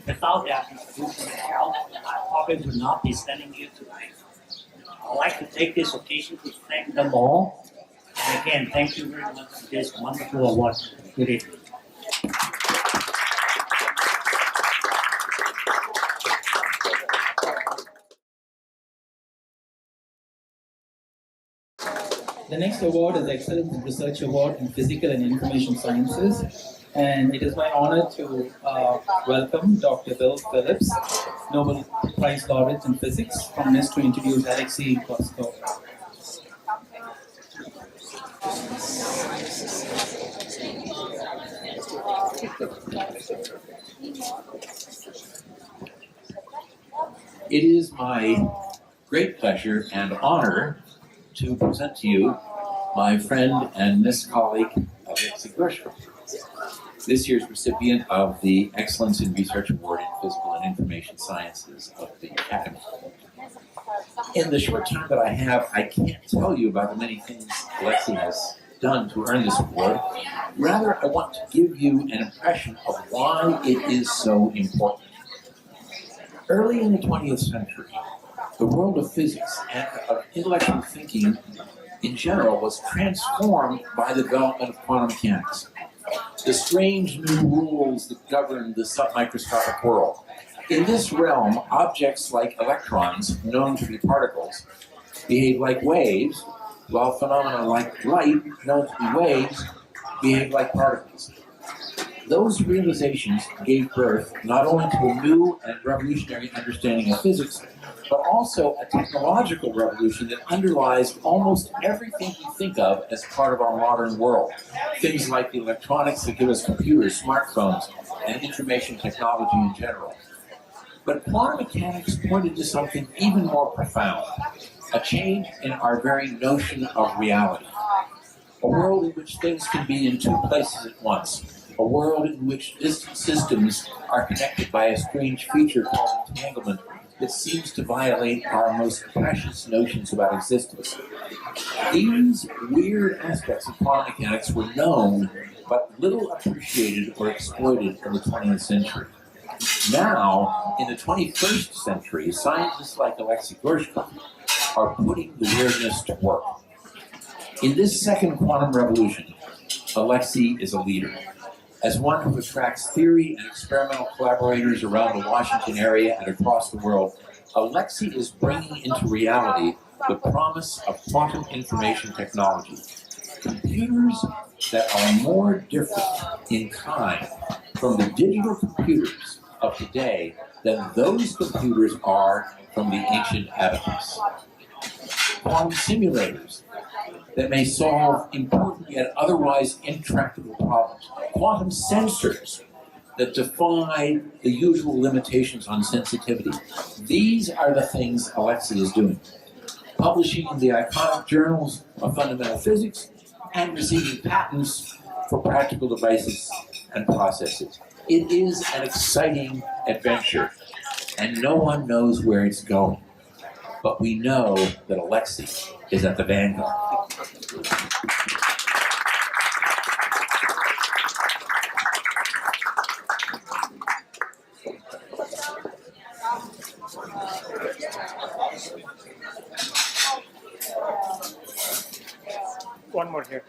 Without their contribution and help, I probably would not be standing here today. I'd like to take this occasion to thank them all. And again, thank you very much for this wonderful award. Good evening. The next award is the Excellence in Research Award in Physical and Information Sciences. And it is my honor to welcome Dr. Bill Phillips, Nobel Prize Laureate in Physics, from NIST to introduce Alexei Koskov. It is my great pleasure and honor to present to you my friend and NIST colleague, Alexei Koskov, this year's recipient of the Excellence in Research Award in Physical and Information Sciences of the Academy. In the short time that I have, I can't tell you about the many things Alexei has done to earn this award. Rather, I want to give you an impression of why it is so important. Early in the 20th century, the world of physics and of intellectual thinking in general was transformed by the development of quantum mechanics. The strange new rules that govern the submicroscopic world. In this realm, objects like electrons, known to be particles, behave like waves, while phenomena like light, known to be waves, behave like particles. Those realizations gave birth not only to a new and revolutionary understanding of physics, but also a technological revolution that underlies almost everything we think of as part of our modern world. Things like the electronics that give us computers, smartphones, and information technology in general. But quantum mechanics pointed to something even more profound, a change in our very notion of reality. A world in which things can be in two places at once. A world in which distant systems are connected by a strange feature called entanglement that seems to violate our most precious notions about existence. These weird aspects of quantum mechanics were known, but little appreciated or exploited in the 20th century. Now, in the 21st century, scientists like Alexei Gusman are putting the weirdness to work. In this second quantum revolution, Alexei is a leader. As one who attracts theory and experimental collaborators around the Washington area and across the world, Alexei is bringing into reality the promise of quantum information technology. Computers that are more different in kind from the digital computers of today than those computers are from the ancient abacus. Quantum simulators that may solve important yet otherwise intractable problems. Quantum sensors that defy the usual limitations on sensitivity. These are the things Alexei is doing. Publishing in the iconic journals of fundamental physics and receiving patents for practical devices and processes. It is an exciting adventure, and no one knows where it's going. But we know that Alexei is at the vanguard. One more here.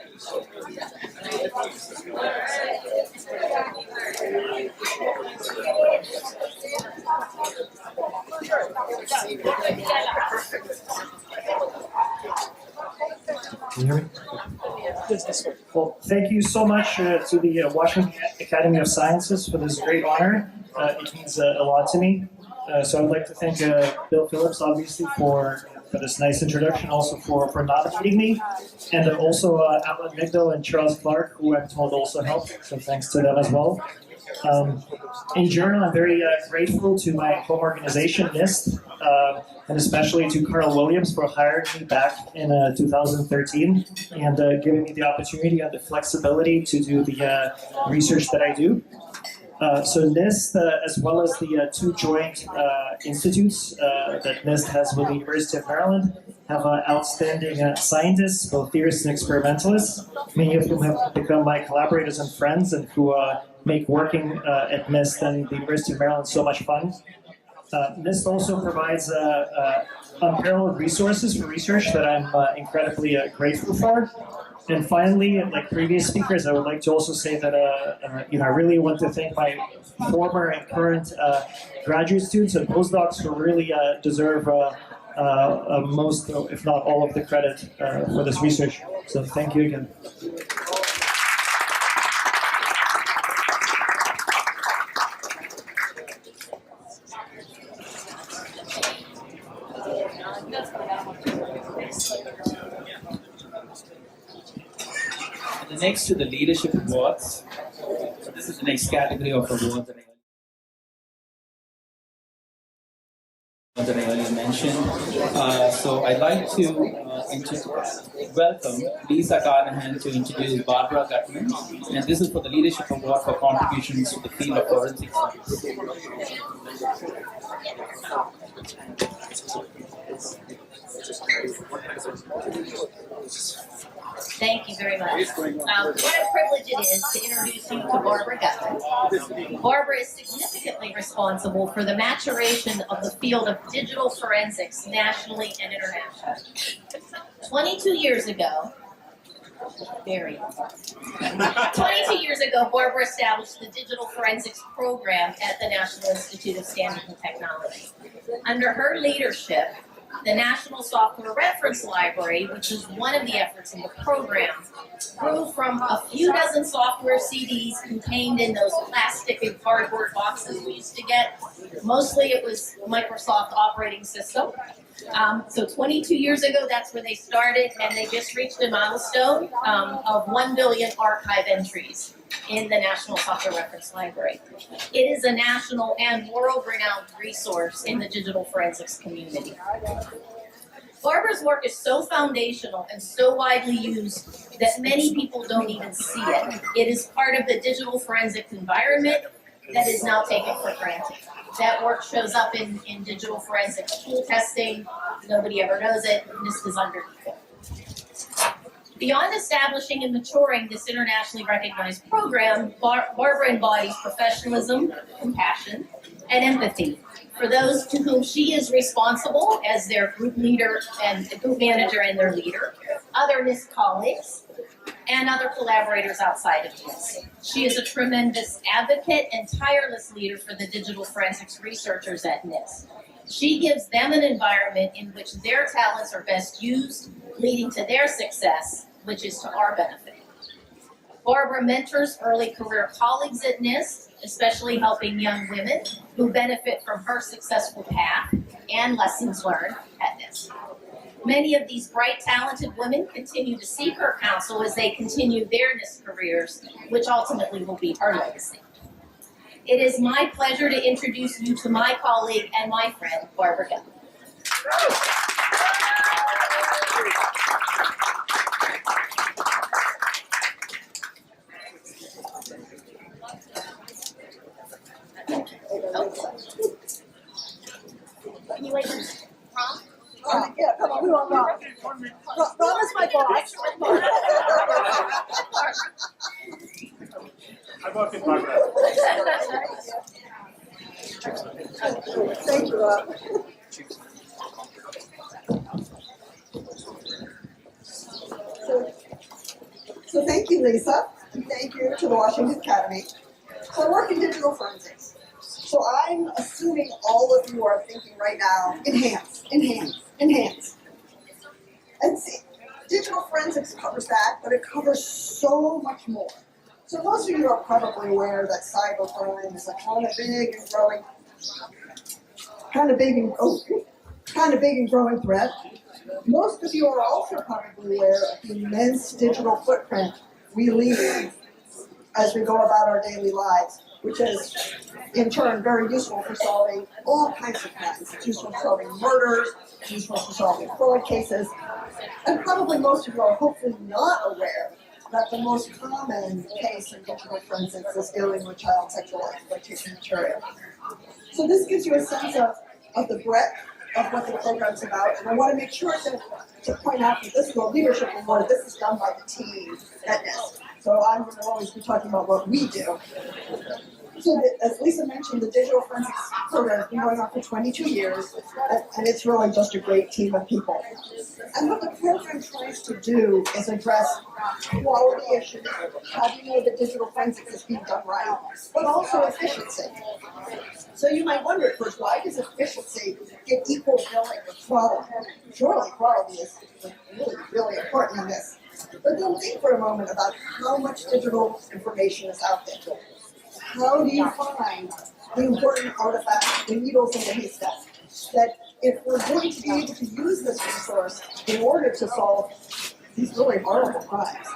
Can you hear me? Well, thank you so much to the Washington Academy of Sciences for this great honor. It means a lot to me. So I'd like to thank Bill Phillips, obviously, for this nice introduction, also for nominating me, and also Alan Migdal and Charles Clark, who I'm told also helped, so thanks to them as well. In general, I'm very grateful to my home organization, NIST, and especially to Carl Williams for hiring me back in 2013 and giving me the opportunity and the flexibility to do the research that I do. So NIST, as well as the two joint institutes that NIST has with the University of Maryland, have outstanding scientists, both theorists and experimentalists, many of whom have become my collaborators and friends and who make working at NIST and the University of Maryland so much fun. NIST also provides unparalleled resources for research that I'm incredibly grateful for. And finally, like previous speakers, I would like to also say that I really want to thank my former and current graduate students and postdocs who really deserve most, if not all, of the credit for this research. So thank you again. The next to the leadership awards. So this is the next category of awards that I earlier mentioned. So I'd like to welcome Lisa Carnahan to introduce Barbara Gutman, and this is for the Leadership Award for contributions to the field of forensic science. Thank you very much. What a privilege it is to introduce you to Barbara Gusman. Barbara is significantly responsible for the maturation of the field of digital forensics nationally and internationally. 22 years ago, 22 years ago, Barbara established the Digital Forensics Program at the National Institute of Standards and Technology. Under her leadership, the National Software Reference Library, which is one of the efforts in the program, grew from a few dozen software CDs contained in those plastic and cardboard boxes we used to get. Mostly it was Microsoft operating system. So 22 years ago, that's where they started, and they just reached a milestone of 1 billion archive entries in the National Software Reference Library. It is a national and world-renowned resource in the digital forensics community. Barbara's work is so foundational and so widely used that many people don't even see it. It is part of the digital forensics environment that is now taken for granted. That work shows up in digital forensics tool testing. Nobody ever knows it. NIST is underneath it. Beyond establishing and maturing this internationally recognized program, Barbara embodies professionalism, compassion, and empathy for those to whom she is responsible as their group leader and group manager and their leader, other NIST colleagues, and other collaborators outside of NIST. She is a tremendous advocate and tireless leader for the digital forensics researchers at NIST. She gives them an environment in which their talents are best used, leading to their success, which is to our benefit. Barbara mentors early career colleagues at NIST, especially helping young women who benefit from her successful path and lessons learned at NIST. Many of these bright, talented women continue to seek her counsel as they continue their NIST careers, which ultimately will be her legacy. It is my pleasure to introduce you to my colleague and my friend, Barbara Gusman. Can you wait? Prom? Yeah, come on, we want Ron. Ron is my boss. I work in Barbara. Thank you, Ron. So thank you, Lisa, and thank you to the Washington Academy. So I work in digital forensics. So I'm assuming all of you are thinking right now, enhance, enhance, enhance. And see, digital forensics covers that, but it covers so much more. So most of you are probably aware that cybercrime is a kind of big and growing threat. Most of you are also probably aware of the immense digital footprint we leave as we go about our daily lives, which is in turn very useful for solving all kinds of crimes. It's useful for solving murders, it's useful for solving fraud cases, and probably most of you are hopefully not aware that the most common case in digital forensics is dealing with child sexual exploitation material. So this gives you a sense of the breadth of what the program's about, and I want to make sure to point out that this is a leadership award. This is done by the team at NIST. So I'm going to always be talking about what we do. So as Lisa mentioned, the digital forensics program has been going on for 22 years, and it's really just a great team of people. And what the program tries to do is address quality issues. How do you know that digital forensics is being done right? But also efficiency. So you might wonder at first, why does efficiency get equal billing with quality? Surely quality is really, really important in this. But then think for a moment about how much digital information is out there. How do you find the important artifacts, the needles in the haystack? That if we're going to be able to use this resource in order to solve these really horrible crimes,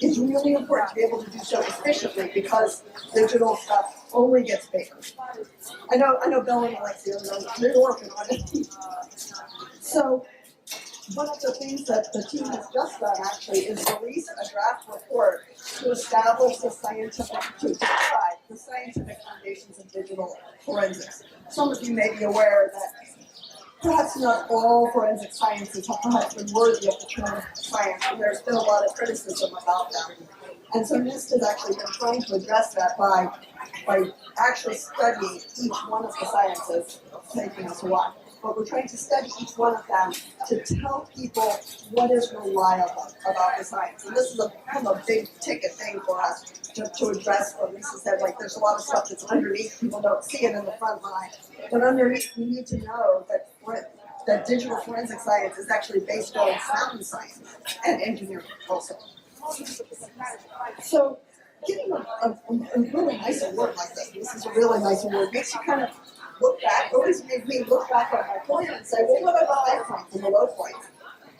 it's really important to be able to do so efficiently because digital stuff only gets bigger. I know Bill and Alexia, they're working on it. So one of the things that the team has just done actually is release a draft report to establish the scientific foundations of digital forensics. Some of you may be aware that perhaps not all forensic sciences have perhaps been worthy of the term science, and there's been a lot of criticism about them. And so NIST has actually been trying to address that by actually studying each one of the sciences, taking us a while. But we're trying to study each one of them to tell people what is reliable about the science. And this is a kind of a big ticket thing for us to address what Lisa said. Like, there's a lot of stuff that's underneath, people don't see it in the front line. But underneath, we need to know that digital forensic science is actually based on sound science and engineering also. So getting a really nice award like this is a really nice award, makes you kind of look back, always made me look back on my career and say, well, what are the high points and the low points?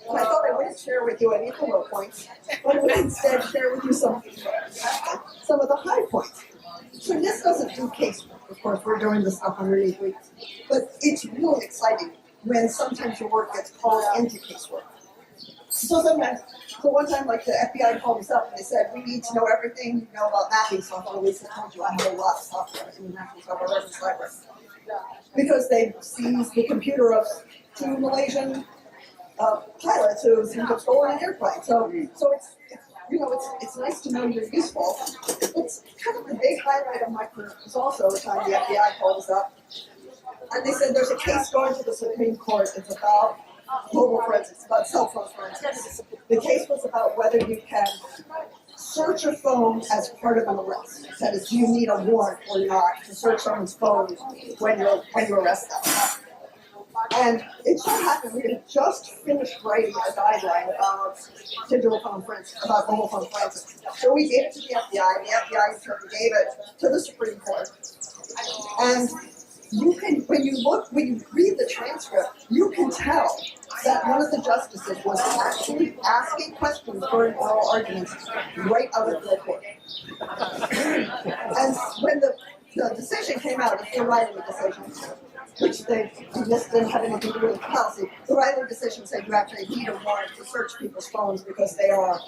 And I thought I wouldn't share with you any of the low points, but I would instead share with you some of the high points. So this doesn't do casework, of course, we're doing this stuff underneath weeks, but it's really exciting when sometimes your work gets called into casework. So one time, like, the FBI called us up and they said, we need to know everything you know about mapping software. Lisa told you I have a lot of software in the National Software Reference Library. Because they seized the computer of two Malaysian pilots who seemed to have stolen an airplane. So it's nice to know you're useful. It's kind of the big highlight of my career was also the time the FBI called us up. And they said there's a case going to the Supreme Court. It's about mobile forensics, about cell phone forensics. The case was about whether you can search a phone as part of an arrest. That is, do you need a warrant or not to search someone's phone when you arrest them? And it so happened we had just finished writing a guideline about digital phone forensics, about mobile phone forensics. So we gave it to the FBI, and the FBI in turn gave it to the Supreme Court. And you can, when you read the transcript, you can tell that one of the justices was actually asking questions during oral arguments right out of the court. And when the decision came out, it's the Riley decision, which this didn't have anything to do with the policy. The Riley decision said you actually need a warrant to search people's phones because they are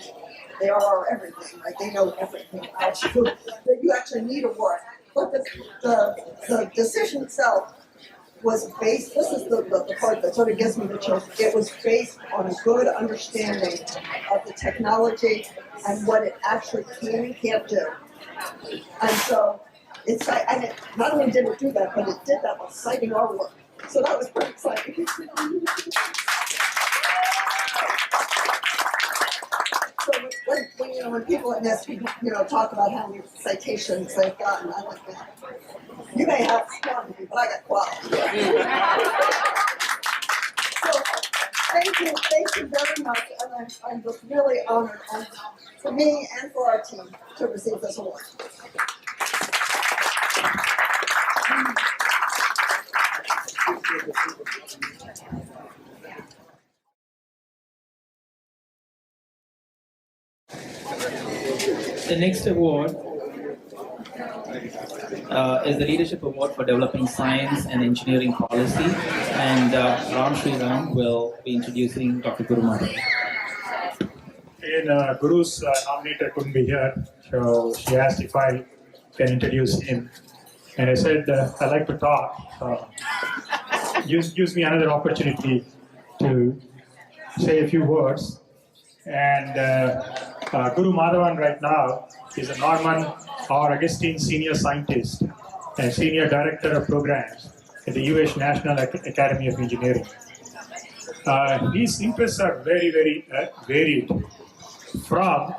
everything, right? They know everything about you. That you actually need a warrant. But the decision itself was based, this is the part that sort of gives me the chills, it was based on a good understanding of the technology and what it actually can and can't do. And so, it not only did it do that, but it did that while citing our work. So that was pretty exciting. So when people at NIST, talk about how many citations they've gotten, I like that. You may have quantity, but I got quality. So thank you very much, and I'm just really honored, for me and for our team, to receive this award. The next award is the Leadership Award for Developing Science and Engineering Policy, and Ram Sriram will be introducing Dr. Guru Madhavan. Guru's nominator couldn't be here, so she asked if I can introduce him. And I said, I'd like to talk. Gives me another opportunity to say a few words. And Guru Madhavan right now is a Norman or Augustine Senior Scientist and Senior Director of Programs at the US National Academy of Engineering. His interests are very, very varied, from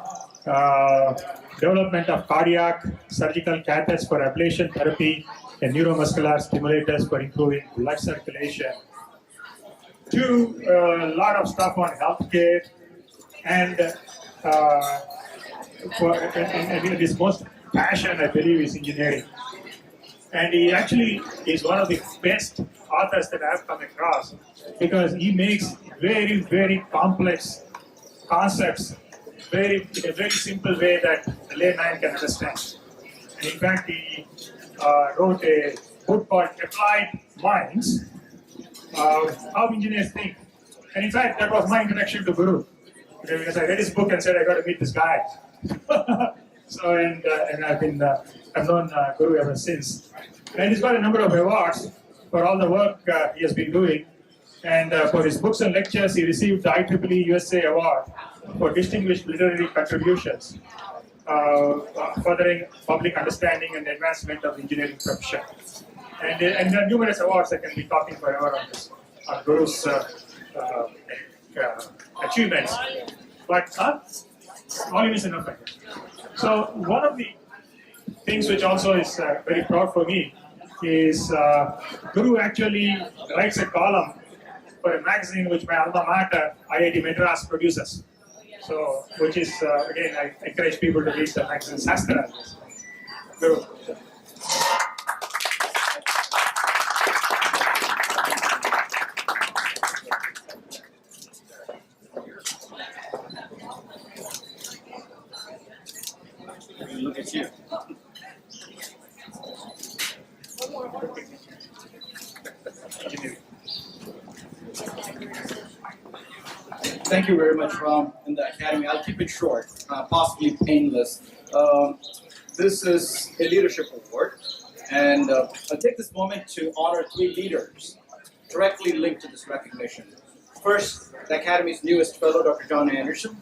development of cardiac surgical catheters for ablation therapy and neuromuscular stimulators for improving blood circulation, to a lot of stuff on healthcare, and his most passion, I believe, is engineering. And he actually is one of the best authors that I have come across, because he makes very, very complex concepts in a very simple way that the layman can understand. And in fact, he wrote a book called Applied Minds, How Engineers Think. And in fact, that was my introduction to Guru. Because I read his book and said, I got to meet this guy. So, and I've known Guru ever since. And he's got a number of awards for all the work he has been doing. And for his books and lectures, he received the IEEE USA Award for Distinguished Literary Contributions, furthering public understanding and advancement of the engineering profession. And there are numerous awards. I can be talking forever on this, on Guru's achievements. But volume is enough, I guess. So one of the things which also is very proud for me is Guru actually writes a column for a magazine which my alma mater, IIT Madras, produces. So, which is, again, I encourage people to read the magazine Sastra. Guru. Look at you. Thank you very much, Ram, and the Academy. I'll keep it short, possibly painless. This is a leadership award, and I'll take this moment to honor 3 leaders directly linked to this recognition. First, the Academy's newest fellow, Dr. John Anderson,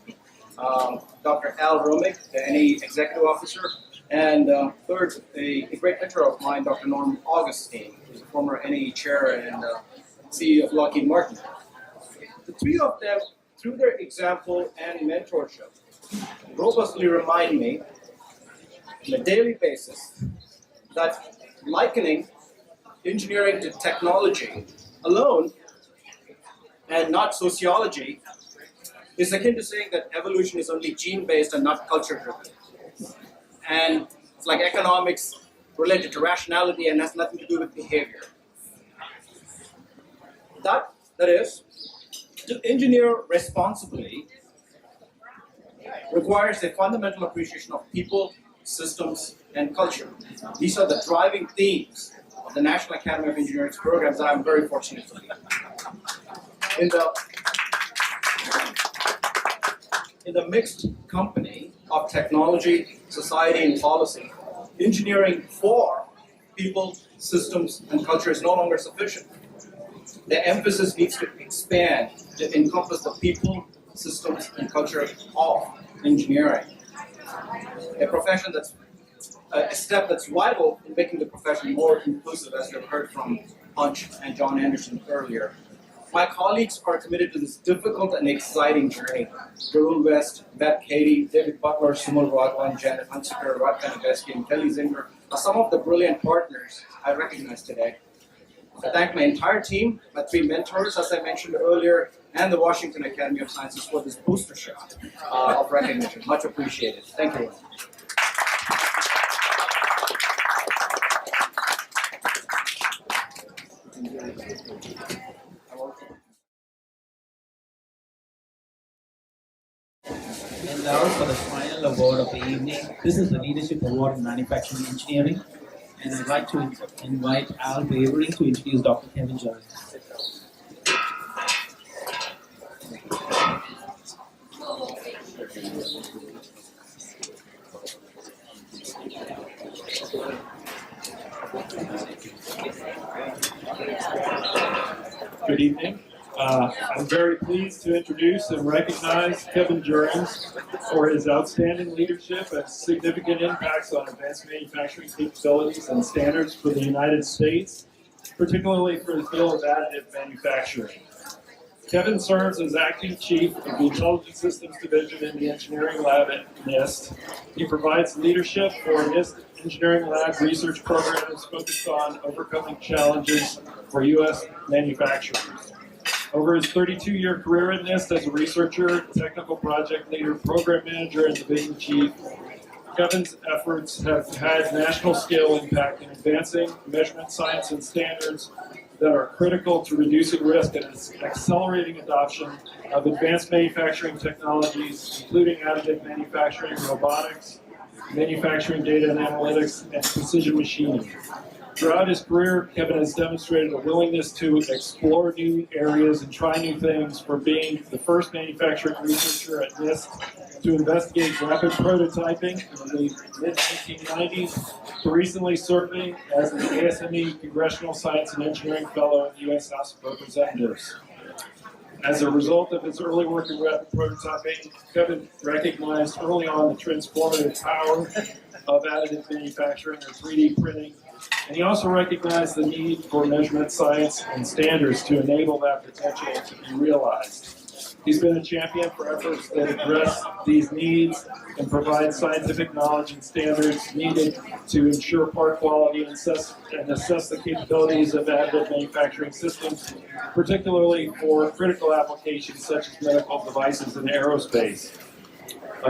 Dr. Al Romig, the NE Executive Officer, and third, a great mentor of mine, Dr. Norm Augustine, who's a former NE Chair and CEO of Lockheed Martin. The 3 of them, through their example and mentorship, robustly remind me on a daily basis that likening engineering to technology alone and not sociology is akin to saying that evolution is only gene-based and not culture-driven. And it's like economics related to rationality and has nothing to do with behavior. That is, to engineer responsibly requires a fundamental appreciation of people, systems, and culture. These are the driving themes of the National Academy of Engineering's programs that I'm very fortunate to lead. In the mixed company of technology, society, and policy, engineering for people, systems, and culture is no longer sufficient. The emphasis needs to expand to encompass the people, systems, and culture of engineering. A step that's vital in making the profession more inclusive, as you've heard from Punch and John Anderson earlier. My colleagues are committed to this difficult and exciting journey. Darul West, Beth Katie, David Butler, Sumal Raghavan, Janet Hunsaker, Radka Neveski, and Kelly Zinger are some of the brilliant partners I recognize today. I thank my entire team, my 3 mentors, as I mentioned earlier, and the Washington Academy of Sciences for this booster shot of recognition. Much appreciated. Thank you. And now for the final award of the evening. This is the Leadership Award in Manufacturing Engineering. And I'd like to invite Al Bavering to introduce Dr. Kevin Jones. Good evening. I'm very pleased to introduce and recognize Kevin Jurgens for his outstanding leadership and significant impacts on advanced manufacturing capabilities and standards for the United States, particularly for the field of additive manufacturing. Kevin serves as acting chief of the Intelligent Systems Division in the Engineering Lab at NIST. He provides leadership for NIST Engineering Lab research programs focused on overcoming challenges for U.S. manufacturing. Over his 32-year career at NIST as a researcher, technical project leader, program manager, and division chief, Kevin's efforts have had national scale impact in advancing measurement science and standards that are critical to reducing risk and accelerating adoption of advanced manufacturing technologies, including additive manufacturing, robotics, manufacturing data and analytics, and precision machining. Throughout his career, Kevin has demonstrated a willingness to explore new areas and try new things, from being the first manufacturing researcher at NIST to investigate rapid prototyping in the mid-1990s to recently serving as the ASME Congressional Science and Engineering Fellow in the U.S. House of Representatives. As a result of his early work in prototyping, Kevin recognized early on the transformative power of additive manufacturing or 3D printing, and he also recognized the need for measurement science and standards to enable that potential to be realized. He's been a champion for efforts that address these needs and provide scientific knowledge and standards needed to ensure part quality and assess the capabilities of additive manufacturing systems, particularly for critical applications such as medical devices and aerospace.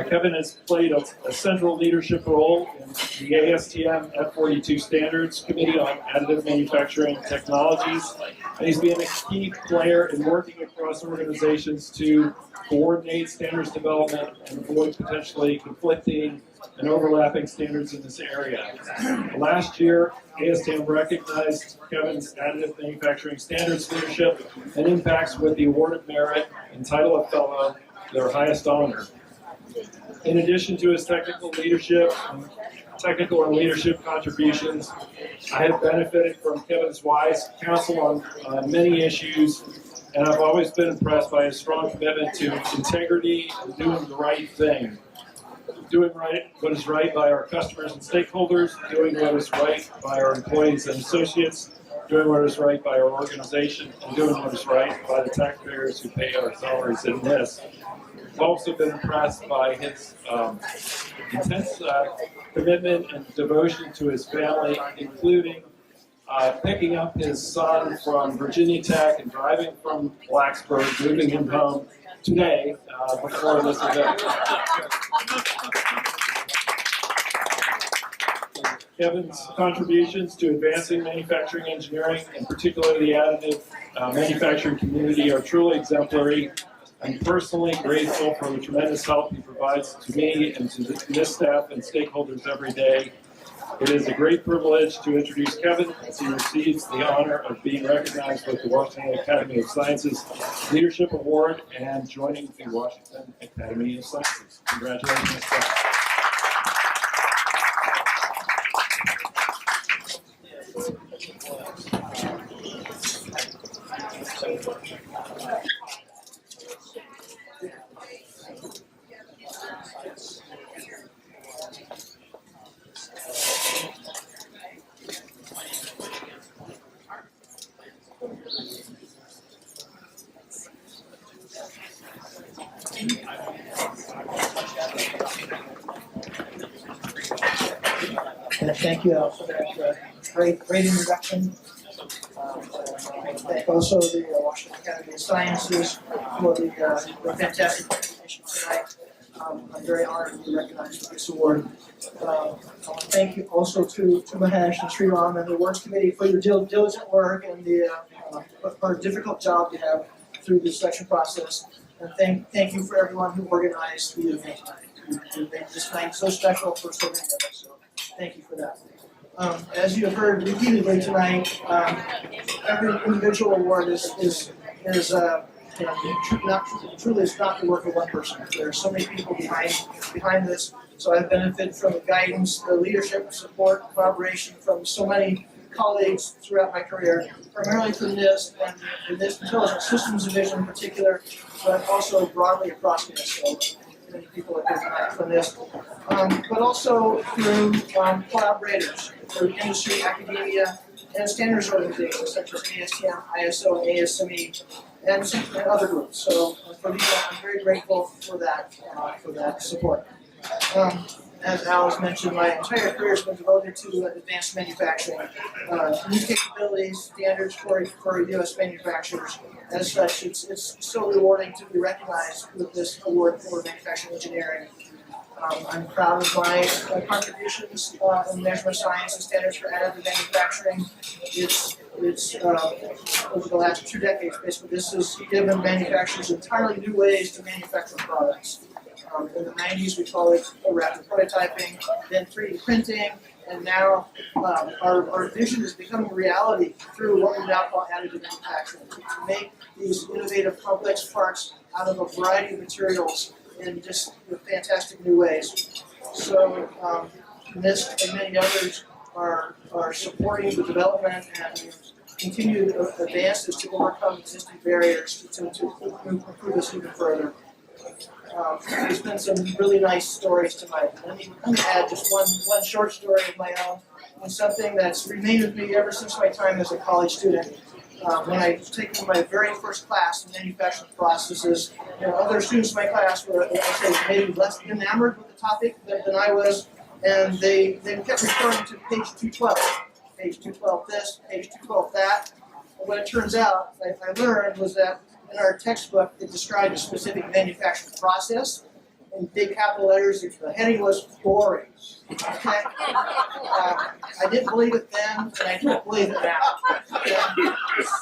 Kevin has played a central leadership role in the ASTM F42 Standards Committee on Additive Manufacturing Technologies, and he's been a key player in working across organizations to coordinate standards development and avoid potentially conflicting and overlapping standards in this area. Last year, ASTM recognized Kevin's additive manufacturing standards leadership and impacts with the Award of Merit and title of Fellow, their highest honor. In addition to his technical and leadership contributions, I have benefited from Kevin's wise counsel on many issues, and I've always been impressed by his strong commitment to integrity and doing the right thing. Doing what is right by our customers and stakeholders, doing what is right by our employees and associates, doing what is right by our organization, and doing what is right by the taxpayers who pay our salaries in this. I've also been impressed by his intense commitment and devotion to his family, including picking up his son from Virginia Tech and driving from Blacksburg, moving him home today before this event. Kevin's contributions to advancing manufacturing engineering, and particularly the additive manufacturing community, are truly exemplary. I'm personally grateful for the tremendous help he provides to me and to this staff and stakeholders every day. It is a great privilege to introduce Kevin as he receives the honor of being recognized with the Washington Academy of Sciences Leadership Award and joining the Washington Academy of Sciences. Congratulations, Kevin. Thank you all for that great introduction. Thank also the Washington Academy of Sciences for the fantastic presentation tonight. I'm very honored to be recognized with this award. Thank you also to Mahesh and Sriram and the Awards Committee for your diligent work and for a difficult job you have through the selection process. And thank you for everyone who organized the event tonight. You made this night so special for so many of us. So thank you for that. As you have heard repeatedly tonight, every individual award is truly it's not the work of one person. There are so many people behind this. So I've benefited from the guidance, the leadership, support, collaboration from so many colleagues throughout my career, primarily from NIST and the NIST Intelligent Systems Division in particular, but also broadly across NIST. So many people have been tonight from NIST, but also through collaborators, through industry, academia, and standards organizations such as ASTM, ISO, and ASME, and other groups. So for these, I'm very grateful for that support. As Al has mentioned, my entire career has been devoted to advanced manufacturing, new capabilities, standards for U.S. manufacturers. As such, it's so rewarding to be recognized with this award for manufacturing engineering. I'm proud of my contributions in measurement science and standards for additive manufacturing. It's over the last 2 decades, basically, this has given manufacturers entirely new ways to manufacture products. In the 90s, we called it rapid prototyping, then 3D printing, and now our vision is becoming reality through what we now call additive manufacturing. To make these innovative, complex parts out of a variety of materials in just fantastic new ways. So NIST and many others are supporting the development and continued advances to overcome existing barriers to improve us even further. There's been some really nice stories tonight. Let me add just one short story of my own, and something that's remained with me ever since my time as a college student. When I was taking my very first class in manufacturing processes, other students in my class were, I'd say, maybe less enamored with the topic than I was, and they kept referring to page 212. Page 212 this, page 212 that. And what it turns out, I learned, was that in our textbook, it described a specific manufacturing process. In big capital letters, the heading was boring. Okay? I didn't believe it then, and I don't believe it now. Okay?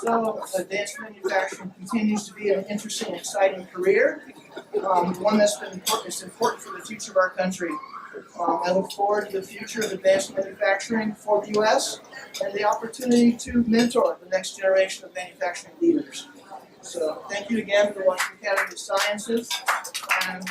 So, advanced manufacturing continues to be an interesting, exciting career, one that's been important for the future of our country. I look forward to the future of advanced manufacturing for the U.S. and the opportunity to mentor the next generation of manufacturing leaders. So, thank you again for Washington Academy of Sciences. And